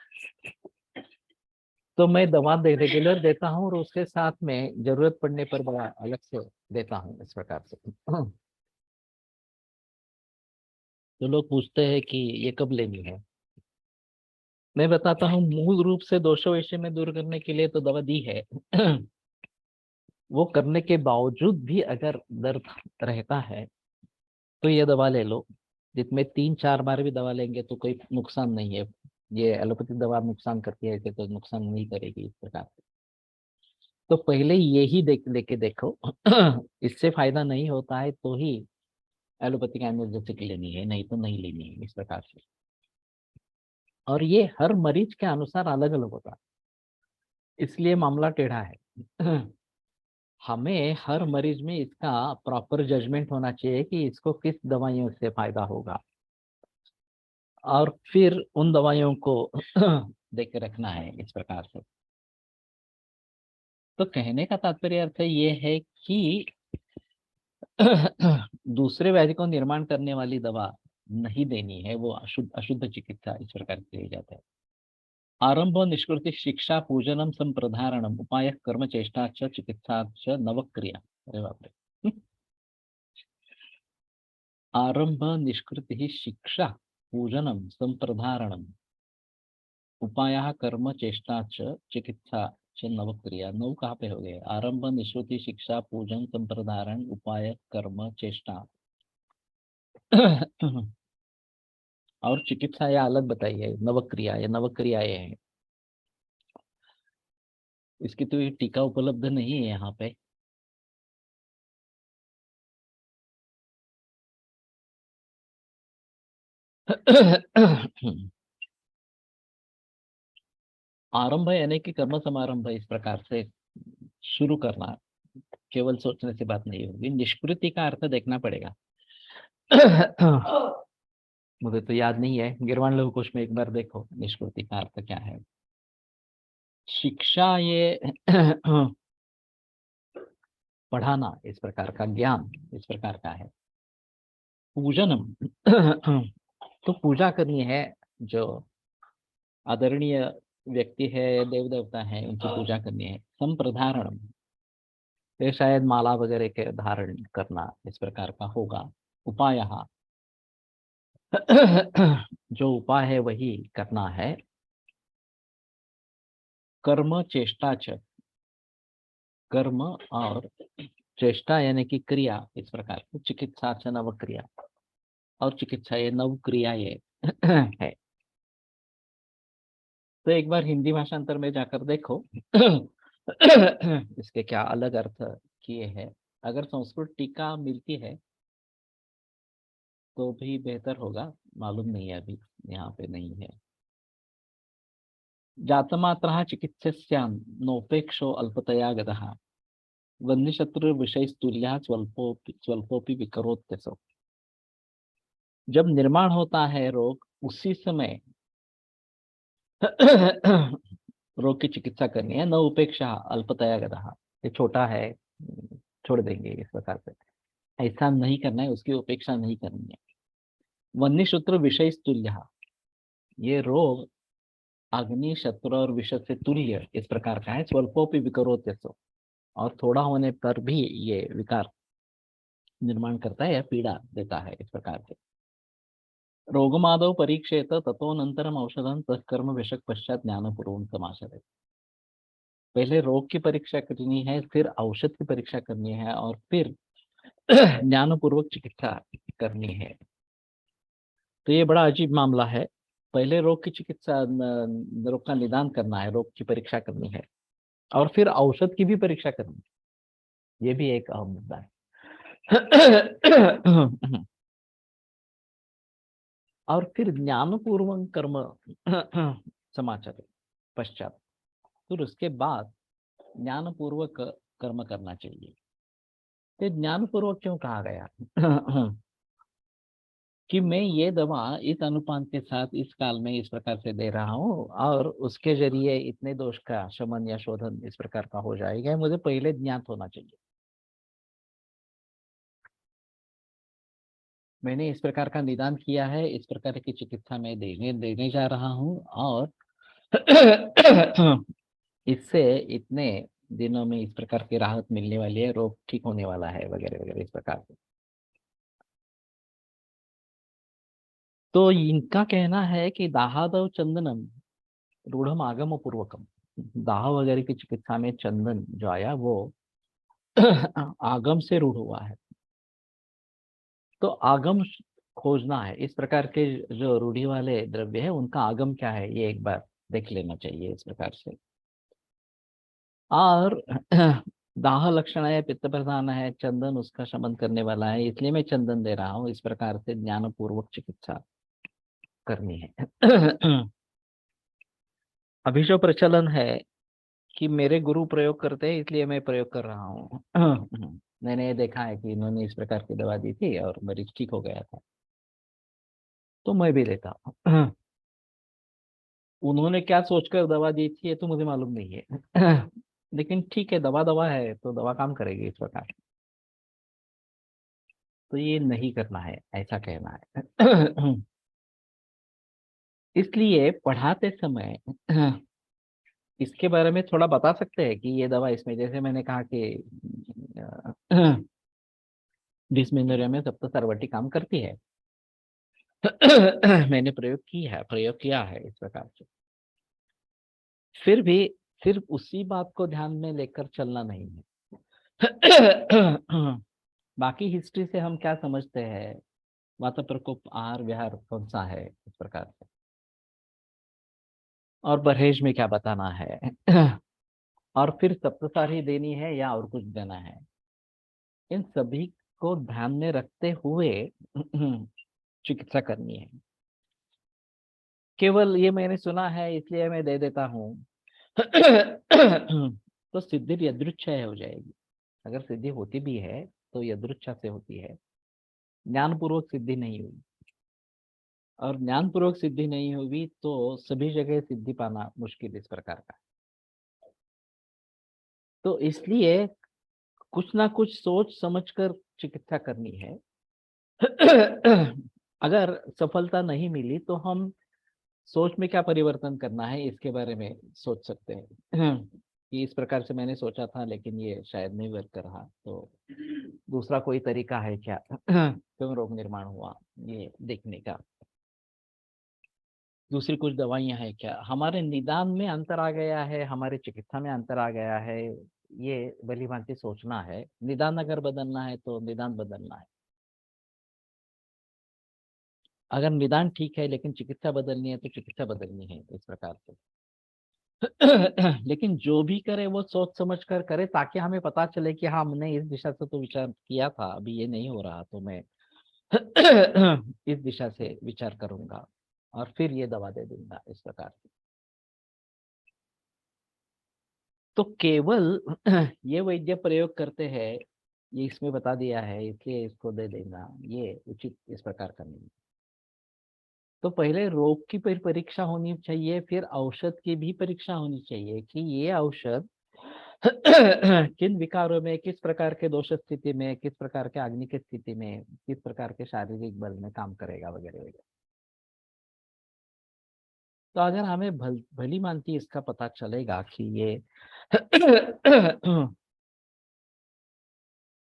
तो मैं दवा रेगुलर देता हूँ और उसके साथ में जरूरत पड़ने पर बड़ा अलग से देता हूँ इस प्रकार से। तो लोग पूछते हैं कि ये कब लेनी है, मैं बताता हूँ मूल रूप से दोषों विषय में दूर करने के लिए तो दवा दी है। वो करने के बावजूद भी अगर दर्द रहता है तो ये दवा ले लो, जिसमें 3-4 बार भी दवा लेंगे तो कोई नुकसान नहीं है। ये एलोपैथिक दवा नुकसान करती है, ऐसे तो नुकसान नहीं करेगी इस प्रकार से। तो पहले यही लेके देखो। इससे फायदा नहीं होता है तो ही एलोपैथिक एनाल्जेसिक लेनी है, नहीं तो नहीं लेनी है इस प्रकार से। और ये हर मरीज के अनुसार अलग अलग होता है, इसलिए मामला टेढ़ा है। हमें हर मरीज में इसका प्रॉपर जजमेंट होना चाहिए कि इसको किस दवाइयों से फायदा होगा, और फिर उन दवाइयों को देख के रखना है इस प्रकार से। तो कहने का तात्पर्य अर्थ ये है कि दूसरे व्याधि को निर्माण करने वाली दवा नहीं देनी है, वो अशुद्ध अशुद्ध चिकित्सा इस प्रकार से कही जाता है। आरंभ निष्कृति शिक्षा पूजनम संप्रधारणम उपाय कर्म चेष्टा च चिकित्सा च नवक्रिया। अरे बाप रे। आरंभ निष्कृति शिक्षा पूजनम संप्रधारणम उपाय कर्म चेष्टा च चिकित्सा च नवक्रिया। 9 कहाँ पे हो गए? आरंभ निष्कृति शिक्षा पूजन संप्रदारण उपाय कर्म चेष्टा। और चिकित्सा या अलग बताइए, नवक्रिया या नवक्रियाएं हैं। इसकी तो ये टीका उपलब्ध नहीं है यहाँ पे। आरंभ यानी कि कर्म समारंभ इस प्रकार से शुरू करना, केवल सोचने से बात नहीं होगी, निष्कृति का अर्थ देखना पड़ेगा। मुझे तो याद नहीं है, गिरवाण लघु कोश में एक बार देखो निष्कृति का अर्थ क्या है। शिक्षा ये पढ़ाना इस प्रकार का, ज्ञान इस प्रकार का है। पूजनम तो पूजा करनी है, जो आदरणीय व्यक्ति है, देव देवता है, उनकी पूजा करनी है। संप्रधारणम ये शायद माला वगैरह के धारण करना इस प्रकार का होगा। उपाय जो उपाय है वही करना है। कर्म चेष्टा च, कर्म और चेष्टा यानी कि क्रिया इस प्रकार की। चिकित्सा च नव क्रिया, और चिकित्सा ये नव क्रिया ये है। तो एक बार हिंदी भाषांतर में जाकर देखो इसके क्या अलग अर्थ किए हैं। अगर संस्कृत टीका मिलती है तो भी बेहतर होगा, मालूम नहीं है, अभी यहाँ पे नहीं है। जातमात्रः चिकित्स्यां नोपेक्षो अल्पतया गतः वन्यशत्रु विषयस्तुल्यः स्वल्पोपि विकरोत्यसौ। जब निर्माण होता है रोग, उसी समय रोग की चिकित्सा करनी है। न उपेक्षा अल्पतया गतः, ये छोटा है, छोड़ देंगे इस प्रकार से, ऐसा नहीं करना है, उसकी उपेक्षा नहीं करनी है। वन्यशत्रु विषयस्तुल्यः, ये रोग अग्नि शत्रु और विष से तुल्य इस प्रकार का है। स्वल्पोपि विकरोत्यसो, और थोड़ा होने पर भी ये विकार निर्माण करता है या पीड़ा देता है इस प्रकार से। रोगमादौ परीक्षेत ततोनंतरम औषधं तत्कर्म विषक पश्चात ज्ञानपूर्वक समाचरेत्। पहले रोग की परीक्षा करनी है, फिर औषध की परीक्षा करनी है, और फिर ज्ञानपूर्वक चिकित्सा करनी है। तो ये बड़ा अजीब मामला है। पहले रोग की चिकित्सा, रोग का निदान करना है, रोग की परीक्षा करनी है, और फिर औषध की भी परीक्षा करनी है। ये भी एक अहम मुद्दा है। और फिर ज्ञानपूर्वक कर्म समाचार पश्चात, फिर उसके बाद ज्ञानपूर्वक कर्म करना चाहिए। तो ज्ञानपूर्वक क्यों कहा गया? कि मैं ये दवा इस अनुपान के साथ इस काल में इस प्रकार से दे रहा हूँ, और उसके जरिए इतने दोष का शमन या शोधन इस प्रकार का हो जाएगा, मुझे पहले ज्ञात होना चाहिए। मैंने इस प्रकार का निदान किया है, इस प्रकार की चिकित्सा में देने देने जा रहा हूँ, और इससे इतने दिनों में इस प्रकार की राहत मिलने वाली है, रोग ठीक होने वाला है, वगैरह वगैरह इस प्रकार से। तो इनका कहना है कि दाहादव चंदनम रूढ़म आगम पूर्वकम, दाह वगैरह की चिकित्सा में चंदन जो आया वो आगम से रूढ़ हुआ है। तो आगम खोजना है, इस प्रकार के जो रूढ़ी वाले द्रव्य है उनका आगम क्या है, ये एक बार देख लेना चाहिए इस प्रकार से। और दाह लक्षण है, पित्त प्रधान है, चंदन उसका शमन करने वाला है, इसलिए मैं चंदन दे रहा हूँ, इस प्रकार से ज्ञानपूर्वक चिकित्सा करनी है। अभी जो प्रचलन है कि मेरे गुरु प्रयोग करते हैं इसलिए मैं प्रयोग कर रहा हूँ। मैंने देखा है कि इन्होंने इस प्रकार की दवा दी थी और मरीज ठीक हो गया था, तो मैं भी लेता हूँ। उन्होंने क्या सोचकर दवा दी थी ये तो मुझे मालूम नहीं है। लेकिन ठीक है, दवा दवा है तो दवा काम करेगी इस प्रकार। तो ये नहीं करना है, ऐसा कहना है। इसलिए पढ़ाते समय इसके बारे में थोड़ा बता सकते हैं कि ये दवा इसमें, जैसे मैंने कहा कि डिस्मेनोरिया में सब तो सरवटी काम करती है। मैंने प्रयोग किया है इस प्रकार से। फिर भी सिर्फ उसी बात को ध्यान में लेकर चलना नहीं है। बाकी हिस्ट्री से हम क्या समझते हैं, वात प्रकोप आहार विहार कौन सा है इस प्रकार से, और परहेज में क्या बताना है। और फिर सप्तसारी देनी है या और कुछ देना है, इन सभी को ध्यान में रखते हुए चिकित्सा करनी है। केवल ये मैंने सुना है इसलिए मैं दे देता हूँ तो सिद्धि यदृच्छा हो जाएगी। अगर सिद्धि होती भी है तो यदृच्छा से होती है, ज्ञानपूर्वक सिद्धि नहीं हुई। और ज्ञानपूर्वक सिद्धि नहीं हुई तो सभी जगह सिद्धि पाना मुश्किल इस प्रकार का। तो इसलिए कुछ ना कुछ सोच समझकर चिकित्सा करनी है। अगर सफलता नहीं मिली तो हम सोच में क्या परिवर्तन करना है इसके बारे में सोच सकते हैं कि इस प्रकार से मैंने सोचा था लेकिन ये शायद नहीं वर्क कर रहा, तो दूसरा कोई तरीका है क्या क्यों रोग निर्माण हुआ ये देखने का। दूसरी कुछ दवाइयां हैं क्या, हमारे निदान में अंतर आ गया है, हमारे चिकित्सा में अंतर आ गया है, ये भली भांति सोचना है। निदान अगर बदलना है तो निदान बदलना है। अगर निदान ठीक है लेकिन चिकित्सा बदलनी है तो चिकित्सा बदलनी है इस प्रकार से। लेकिन जो भी करे वो सोच समझ कर करे ताकि हमें पता चले कि हाँ हमने इस दिशा से तो विचार किया था, अभी ये नहीं हो रहा तो मैं इस दिशा से विचार करूंगा और फिर ये दवा दे दूंगा इस प्रकार से। तो केवल ये वैद्य प्रयोग करते हैं, ये इसमें बता दिया है इसलिए इसको दे देना, ये उचित इस प्रकार का नहीं। तो पहले रोग की परीक्षा होनी चाहिए, फिर औषध की भी परीक्षा होनी चाहिए कि ये औषध किन विकारों में, किस प्रकार के दोष स्थिति में, किस प्रकार के अग्नि की स्थिति में, किस प्रकार के शारीरिक बल में काम करेगा वगैरह वगैरह। तो अगर हमें भली मानती इसका पता चलेगा कि ये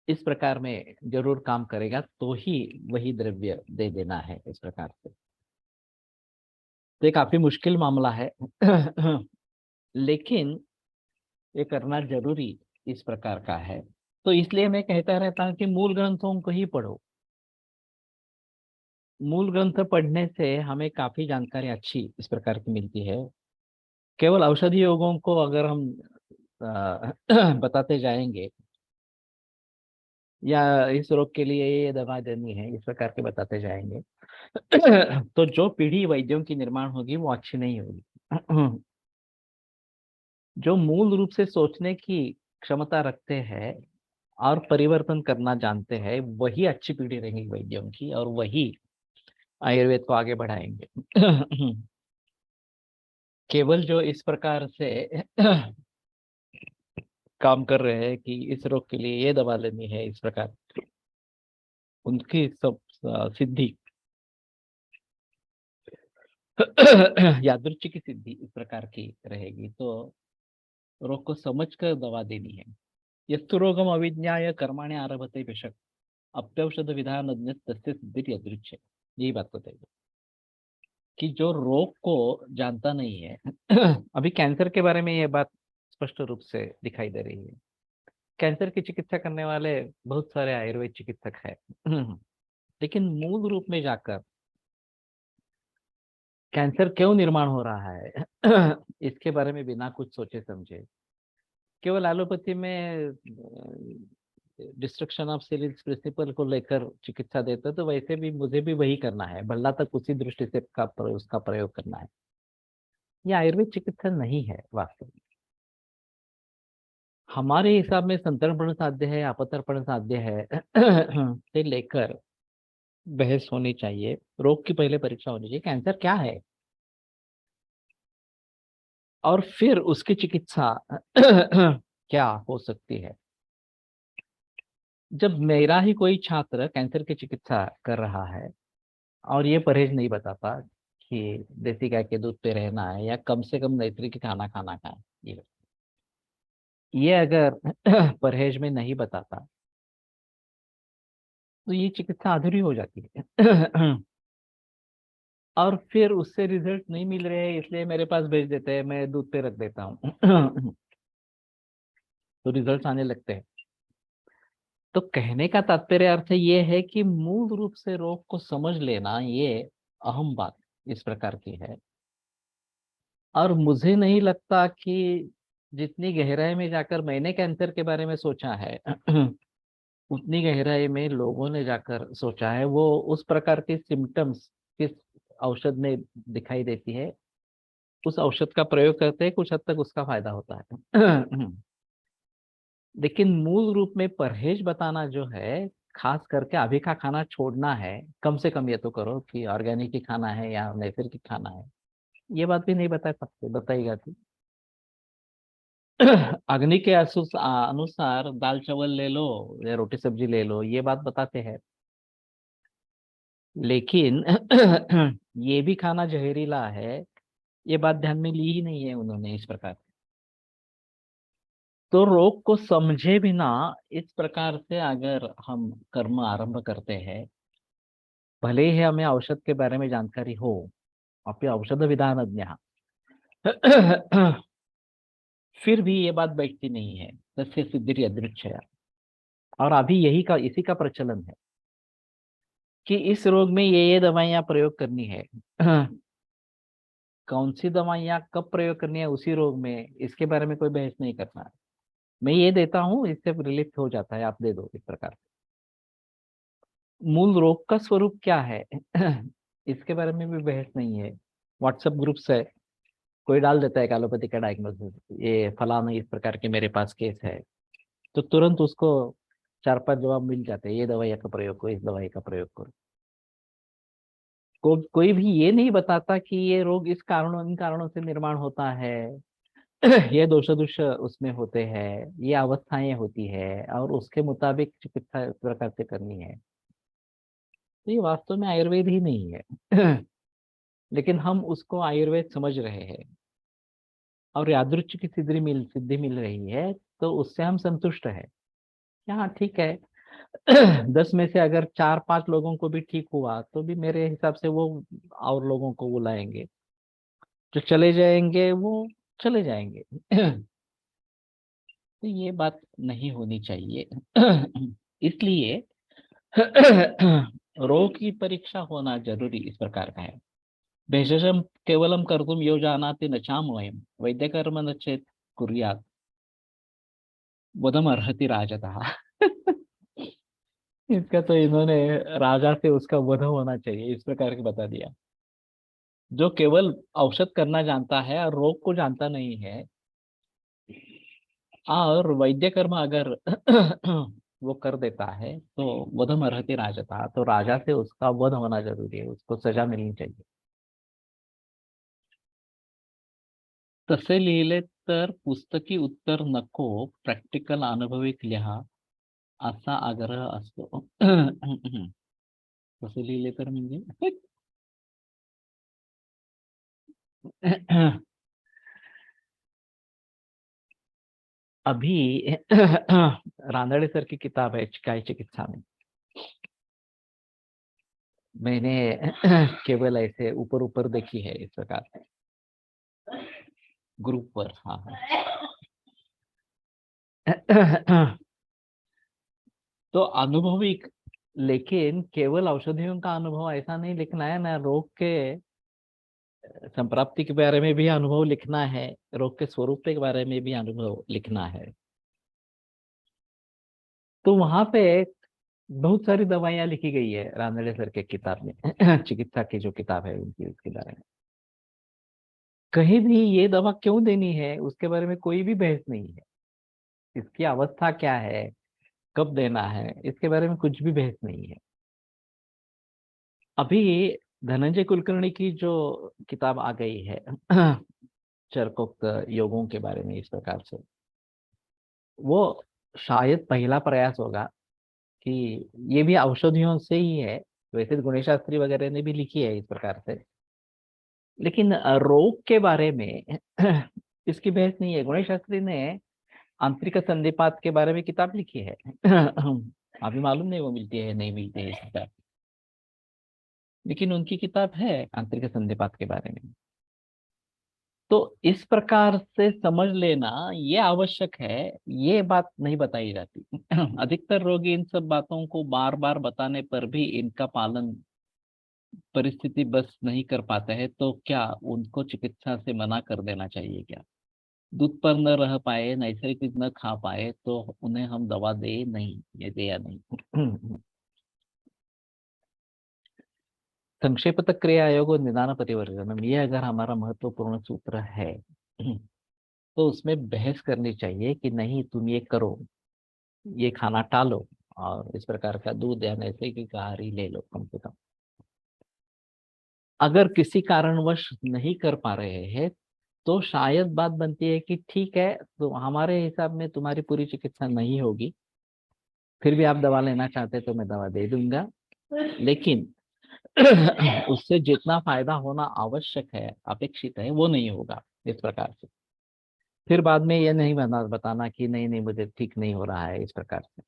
इस प्रकार में जरूर काम करेगा तो ही वही द्रव्य दे देना है इस प्रकार से। तो ये काफी मुश्किल मामला है लेकिन ये करना जरूरी इस प्रकार का है। तो इसलिए मैं कहता रहता हूँ कि मूल ग्रंथों को ही पढ़ो। मूल ग्रंथ पढ़ने से हमें काफी जानकारी अच्छी इस प्रकार की मिलती है। केवल औषधि योगों को अगर हम बताते जाएंगे या इस रोग के लिए ये दवा देनी है इस प्रकार के बताते जाएंगे तो जो पीढ़ी वैद्यों की निर्माण होगी वो अच्छी नहीं होगी। जो मूल रूप से सोचने की क्षमता रखते हैं और परिवर्तन करना जानते हैं वही अच्छी पीढ़ी रहेंगी वैद्यों की, और वही आयुर्वेद को आगे बढ़ाएंगे। केवल जो इस प्रकार से काम कर रहे हैं कि इस रोग के लिए ये दवा लेनी है इस प्रकार, उनकी सब सिद्धि यादृच्छिक की सिद्धि इस प्रकार की रहेगी। तो रोग को समझकर दवा देनी है। यस्तु रोगम अविज्ञाय कर्माणि आरभते बेशक अप्यौषध विधान तस्य सिद्धि यादृच्छ। यही बात बताइए कि जो रोग को जानता नहीं है अभी कैंसर के बारे में ये बात स्पष्ट रूप से दिखाई दे रही है। कैंसर की चिकित्सा करने वाले बहुत सारे आयुर्वेद चिकित्सक हैं लेकिन मूल रूप में जाकर कैंसर क्यों निर्माण हो रहा है इसके बारे में बिना कुछ सोचे समझे केवल एलोपैथी में डिस्ट्रक्शन ऑफ सेल्स प्रिंसिपल को लेकर चिकित्सा देते तो वैसे भी मुझे भी वही करना है, भल्ला तक उसी दृष्टि से उसका प्रयोग करना है। ये आयुर्वेद चिकित्सा नहीं है वास्तव में। हमारे हिसाब में संतर्पण साध्य है, अपतर्पण साध्य है से लेकर बहस होनी चाहिए। रोग की पहले परीक्षा होनी चाहिए, कैंसर क्या है, और फिर उसकी चिकित्सा क्या हो सकती है। जब मेरा ही कोई छात्र कैंसर की चिकित्सा कर रहा है और ये परहेज नहीं बताता कि देसी गाय के दूध पे रहना है या कम से कम नैसर्गिक खाना खाना का है, ये अगर परहेज में नहीं बताता तो ये चिकित्सा अधूरी हो जाती है। और फिर उससे रिजल्ट नहीं मिल रहे हैं इसलिए मेरे पास भेज देते हैं, मैं दूध पे रख देता हूँ तो रिजल्ट आने लगते हैं। तो कहने का तात्पर्य अर्थ ये है कि मूल रूप से रोग को समझ लेना ये अहम बात इस प्रकार की है। और मुझे नहीं लगता कि जितनी गहराई में जाकर मैंने कैंसर के बारे में सोचा है उतनी गहराई में लोगों ने जाकर सोचा है, वो उस प्रकार के सिम्टम्स किस औषध में दिखाई देती है, उस औषध का प्रयोग करते हैं, कुछ हद तक उसका फायदा होता है। लेकिन मूल रूप में परहेज बताना जो है, खास करके अभी का खाना छोड़ना है, कम से कम ये तो करो कि ऑर्गेनिक ही खाना है या नैसर्गिक खाना है, ये बात भी नहीं बता सकते, बताइएगा कि अग्नि के अनुसार दाल चावल ले लो या रोटी सब्जी ले लो, ये बात बताते हैं। लेकिन ये भी खाना जहरीला है, ये बात ध्यान में ली ही नहीं है उन्होंने इस प्रकार। तो रोग को समझे बिना इस प्रकार से अगर हम कर्म आरंभ करते हैं, भले ही हमें औषध के बारे में जानकारी हो, अपने औषध विधानज्ञ, फिर भी ये बात बैठती नहीं है, तस्य सिद्धि अदृच्छया। और अभी यही का इसी का प्रचलन है कि इस रोग में ये दवाइयां प्रयोग करनी है। कौन सी दवाइयां कब प्रयोग करनी है उसी रोग में, इसके बारे में कोई बहस नहीं करना है। मैं ये देता हूँ, इससे रिलीफ हो जाता है, आप दे दो, इस प्रकार। मूल रोग का स्वरूप क्या है इसके बारे में भी बहस नहीं है। व्हाट्सएप ग्रुप्स है, कोई डाल देता है एलोपैथी का डायग्नोसिस, ये फलाना इस प्रकार के मेरे पास केस है, तो तुरंत उसको 4-5 जवाब मिल जाते हैं, ये दवाई का प्रयोग करो, इस दवाई का प्रयोग करो। कोई भी ये नहीं बताता कि ये रोग इस कारणों इन कारणों से निर्माण होता है। ये दोष दुष उसमें होते हैं, ये अवस्थाएं होती है, और उसके मुताबिक चिकित्सा इस प्रकार से करनी है। तो ये वास्तव में आयुर्वेद ही नहीं है। लेकिन हम उसको आयुर्वेद समझ रहे हैं, और यादृच्छिक की सिद्धि मिल रही है, तो उससे हम संतुष्ट है। हाँ ठीक है। 10 में से अगर 4-5 लोगों को भी ठीक हुआ तो भी मेरे हिसाब से वो और लोगों को बुलाएंगे, जो चले जाएंगे वो चले जाएंगे। तो ये बात नहीं होनी चाहिए। इसलिए रोग की परीक्षा होना जरूरी इस प्रकार का है। भेषजम केवलम कर्तुम यो जानाति न चामवयम वैद्यकर्म न चेत कुर्यात् वदम अर्हति राजतः। इसका तो इन्होंने राजा से उसका वध होना चाहिए इस प्रकार के बता दिया। जो केवल औषध करना जानता है और रोग को जानता नहीं है, और वैद्य कर्म अगर वो कर देता है, तो वधम अर्हति राजता, तो राजा से उसका वध होना जरूरी है, उसको सजा मिलनी चाहिए। तसे लिहिले तर पुस्तकी उत्तर नको, प्रॅक्टिकल अनुभविक लिहा असा आग्रह असतो। तसे लिहिले तर म्हणजे अभी रानड़े सर की किताब है काय चिकित्सा में, मैंने केवल ऐसे ऊपर ऊपर देखी है इस प्रकार से, ग्रुप पर। हाँ हाँ। तो अनुभविक, लेकिन केवल औषधियों का अनुभव ऐसा नहीं लिखना है ना, रोग के संप्राप्ति के बारे में भी अनुभव लिखना है, रोग के स्वरूप के बारे में भी अनुभव लिखना है। तो वहां पे बहुत सारी दवाइयां लिखी गई है रानड़े सर के किताब में। चिकित्सा की जो किताब है उनकी, उसके बारे में कहीं भी ये दवा क्यों देनी है उसके बारे में कोई भी बहस नहीं है। इसकी अवस्था क्या है, कब देना है, इसके बारे में कुछ भी बहस नहीं है। अभी धनंजय कुलकर्णी की जो किताब आ गई है, चरकोक्त योगों के बारे में इस प्रकार से, वो शायद पहला प्रयास होगा कि ये भी औषधियों से ही है। वैसे तो गुणेश शास्त्री वगैरह ने भी लिखी है इस प्रकार से, लेकिन रोग के बारे में इसकी बहस नहीं है। गुणेश शास्त्री ने आंतरिक संधिपात के बारे में किताब लिखी है। अभी मालूम नहीं वो मिलती है नहीं मिलती है इस किताब, लेकिन उनकी किताब है आंतरिक संधिपात के बारे में। तो इस प्रकार से समझ लेना ये आवश्यक है, ये बात नहीं बताई जाती। अधिकतर रोगी इन सब बातों को बार बार बताने पर भी इनका पालन परिस्थिति बस नहीं कर पाते हैं, तो क्या उनको चिकित्सा से मना कर देना चाहिए क्या? दूध पर न रह पाए, नैसर्गिक न खा पाए, तो उन्हें हम दवा दे नहीं, ये दे या नहीं। संक्षेपतः क्रिया योग और निदान परिवर्तनम, ये अगर हमारा महत्वपूर्ण सूत्र है, तो उसमें बहस करनी चाहिए कि नहीं तुम ये करो, ये खाना टालो और इस प्रकार का दूध या नैसर्गिक आहार ही ले लो कम से कम। अगर किसी कारणवश नहीं कर पा रहे हैं, तो शायद बात बनती है कि ठीक है, तो हमारे हिसाब में तुम्हारी पूरी चिकित्सा नहीं होगी, फिर भी आप दवा लेना चाहते तो मैं दवा दे दूंगा, लेकिन उससे जितना फायदा होना आवश्यक है, अपेक्षित है, वो नहीं होगा इस प्रकार से। फिर बाद में ये नहीं बताना कि नहीं नहीं मुझे ठीक नहीं हो रहा है इस प्रकार से।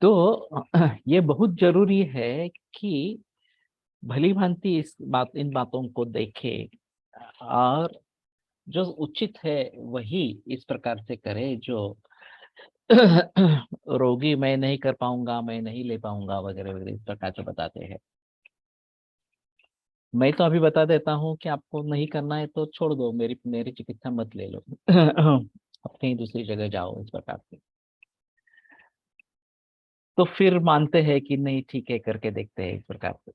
तो ये बहुत जरूरी है कि भली भांति इन बातों को देखे और जो उचित है वही इस प्रकार से करे, जो रोगी मैं नहीं कर पाऊंगा, मैं नहीं ले पाऊंगा वगैरह वगैरह इस प्रकार से बताते हैं। मैं तो अभी बता देता हूँ कि आपको नहीं करना है तो छोड़ दो, मेरी मेरी चिकित्सा मत ले लो। आप कहीं दूसरी जगह जाओ इस प्रकार से। तो फिर मानते हैं कि नहीं ठीक है करके देखते हैं इस प्रकार से।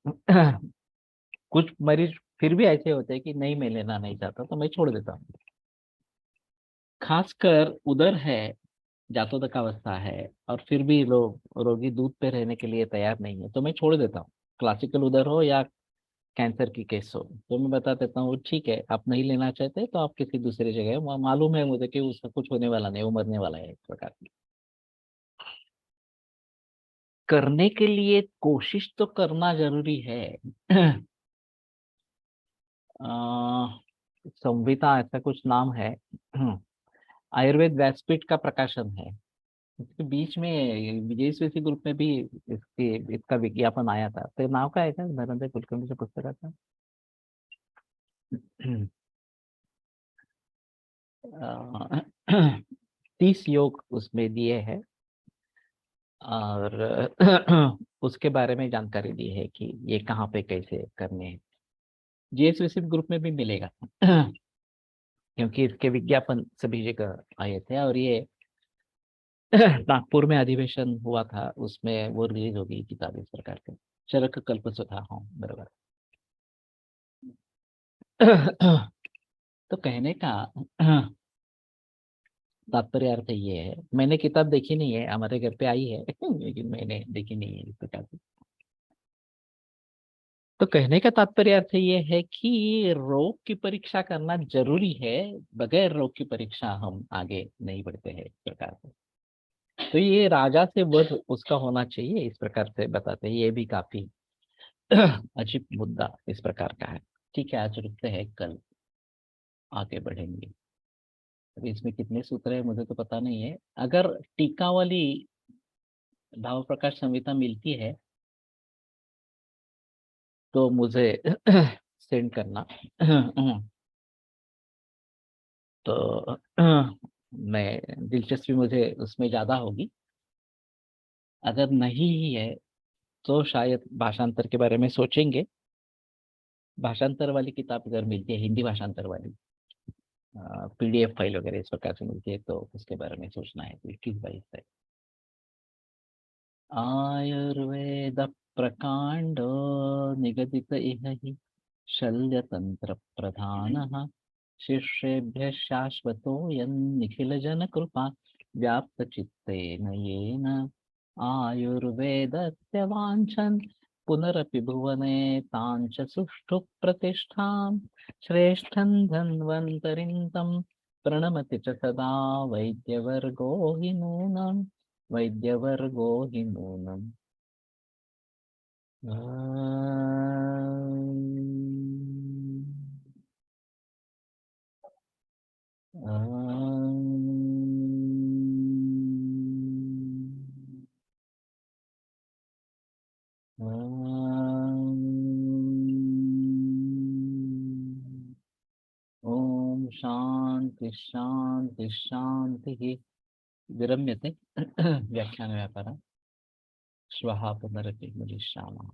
कुछ मरीज फिर भी ऐसे होते हैं कि नहीं मैं लेना नहीं चाहता तो मैं छोड़ देता हूँ। खासकर उधर है, जातोदक अवस्था है और फिर भी लोग रोगी दूध पे रहने के लिए तैयार नहीं है, तो मैं छोड़ देता हूँ। क्लासिकल उधर हो या कैंसर की केस हो, तो मैं बता देता हूँ ठीक है, आप नहीं लेना चाहते तो आप किसी दूसरी जगह, मालूम है मुझे कि उसका कुछ होने वाला नहीं, वो मरने वाला है इस प्रकार की। करने के लिए कोशिश तो करना जरूरी है। अ, संहिता ऐसा कुछ नाम है। आयुर्वेद व्यासपीठ का प्रकाशन है। इसके बीच में विजय स्वेसी ग्रुप में भी इसका विज्ञापन आया था, तो नाम का है क्या, नरेंद्र कुलकर्णी से पुस्तक था। 30 योग उसमें दिए हैं और उसके बारे में जानकारी दी है कि ये कहाँ पे कैसे करने हैं। जीएसवीसी ग्रुप में भी मिलेगा। क्योंकि इसके विज्ञापन सभी जगह आए थे और ये नागपुर में अधिवेशन हुआ था, उसमें वो रिलीज हो गई किताब इस प्रकार के। चरक कल्प सुथा, हाँ बराबर। तो कहने का तात्पर्य अर्थ ये है, मैंने किताब देखी नहीं है, हमारे घर पे आई है लेकिन मैंने देखी नहीं है इस प्रकार की। तो कहने का तात्पर्य अर्थ ये है कि रोग की परीक्षा करना जरूरी है, बगैर रोग की परीक्षा हम आगे नहीं बढ़ते हैं इस प्रकार से। तो ये राजा से वध उसका होना चाहिए इस प्रकार से बताते हैं, ये भी काफी अजीब मुद्दा इस प्रकार का है। ठीक है, आज रुकते हैं, कल आगे बढ़ेंगे। अभी इसमें कितने सूत्र है मुझे तो पता नहीं है। अगर टीका वाली भाव प्रकाश संहिता मिलती है तो मुझे सेंड करना। तो मैं दिलचस्पी मुझे उसमें ज्यादा होगी। अगर नहीं ही है तो शायद भाषांतर के बारे में सोचेंगे। भाषांतर वाली किताब अगर मिलती है, हिंदी भाषांतर वाली पीडीएफ फाइल वगैरह इस प्रकार से मिलती है, तो उसके बारे में सोचना है। तो 21-22 है। आयुर्वेद प्रकांड निगदित इह हि शल्यतंत्र प्रधानः, शिष्येभ्यः शाश्वतोऽयं निखिलजनकृपा व्याप्तचित्तेन येन। आयुर्वेदस्य वाञ्छन् पुनरपि भुवने ताञ्च सुष्ठु प्रतिष्ठां, श्रेष्ठं धन्वन्तरिं तं प्रणमति च सदा वैद्यवर्गो हि नूनम्, वैद्यवर्गो हि नूनम्। ओम शांति शांति शांति। विरम्यते व्याख्यान व्यापारः। श्वः पुनरपि मिलिष्यामः।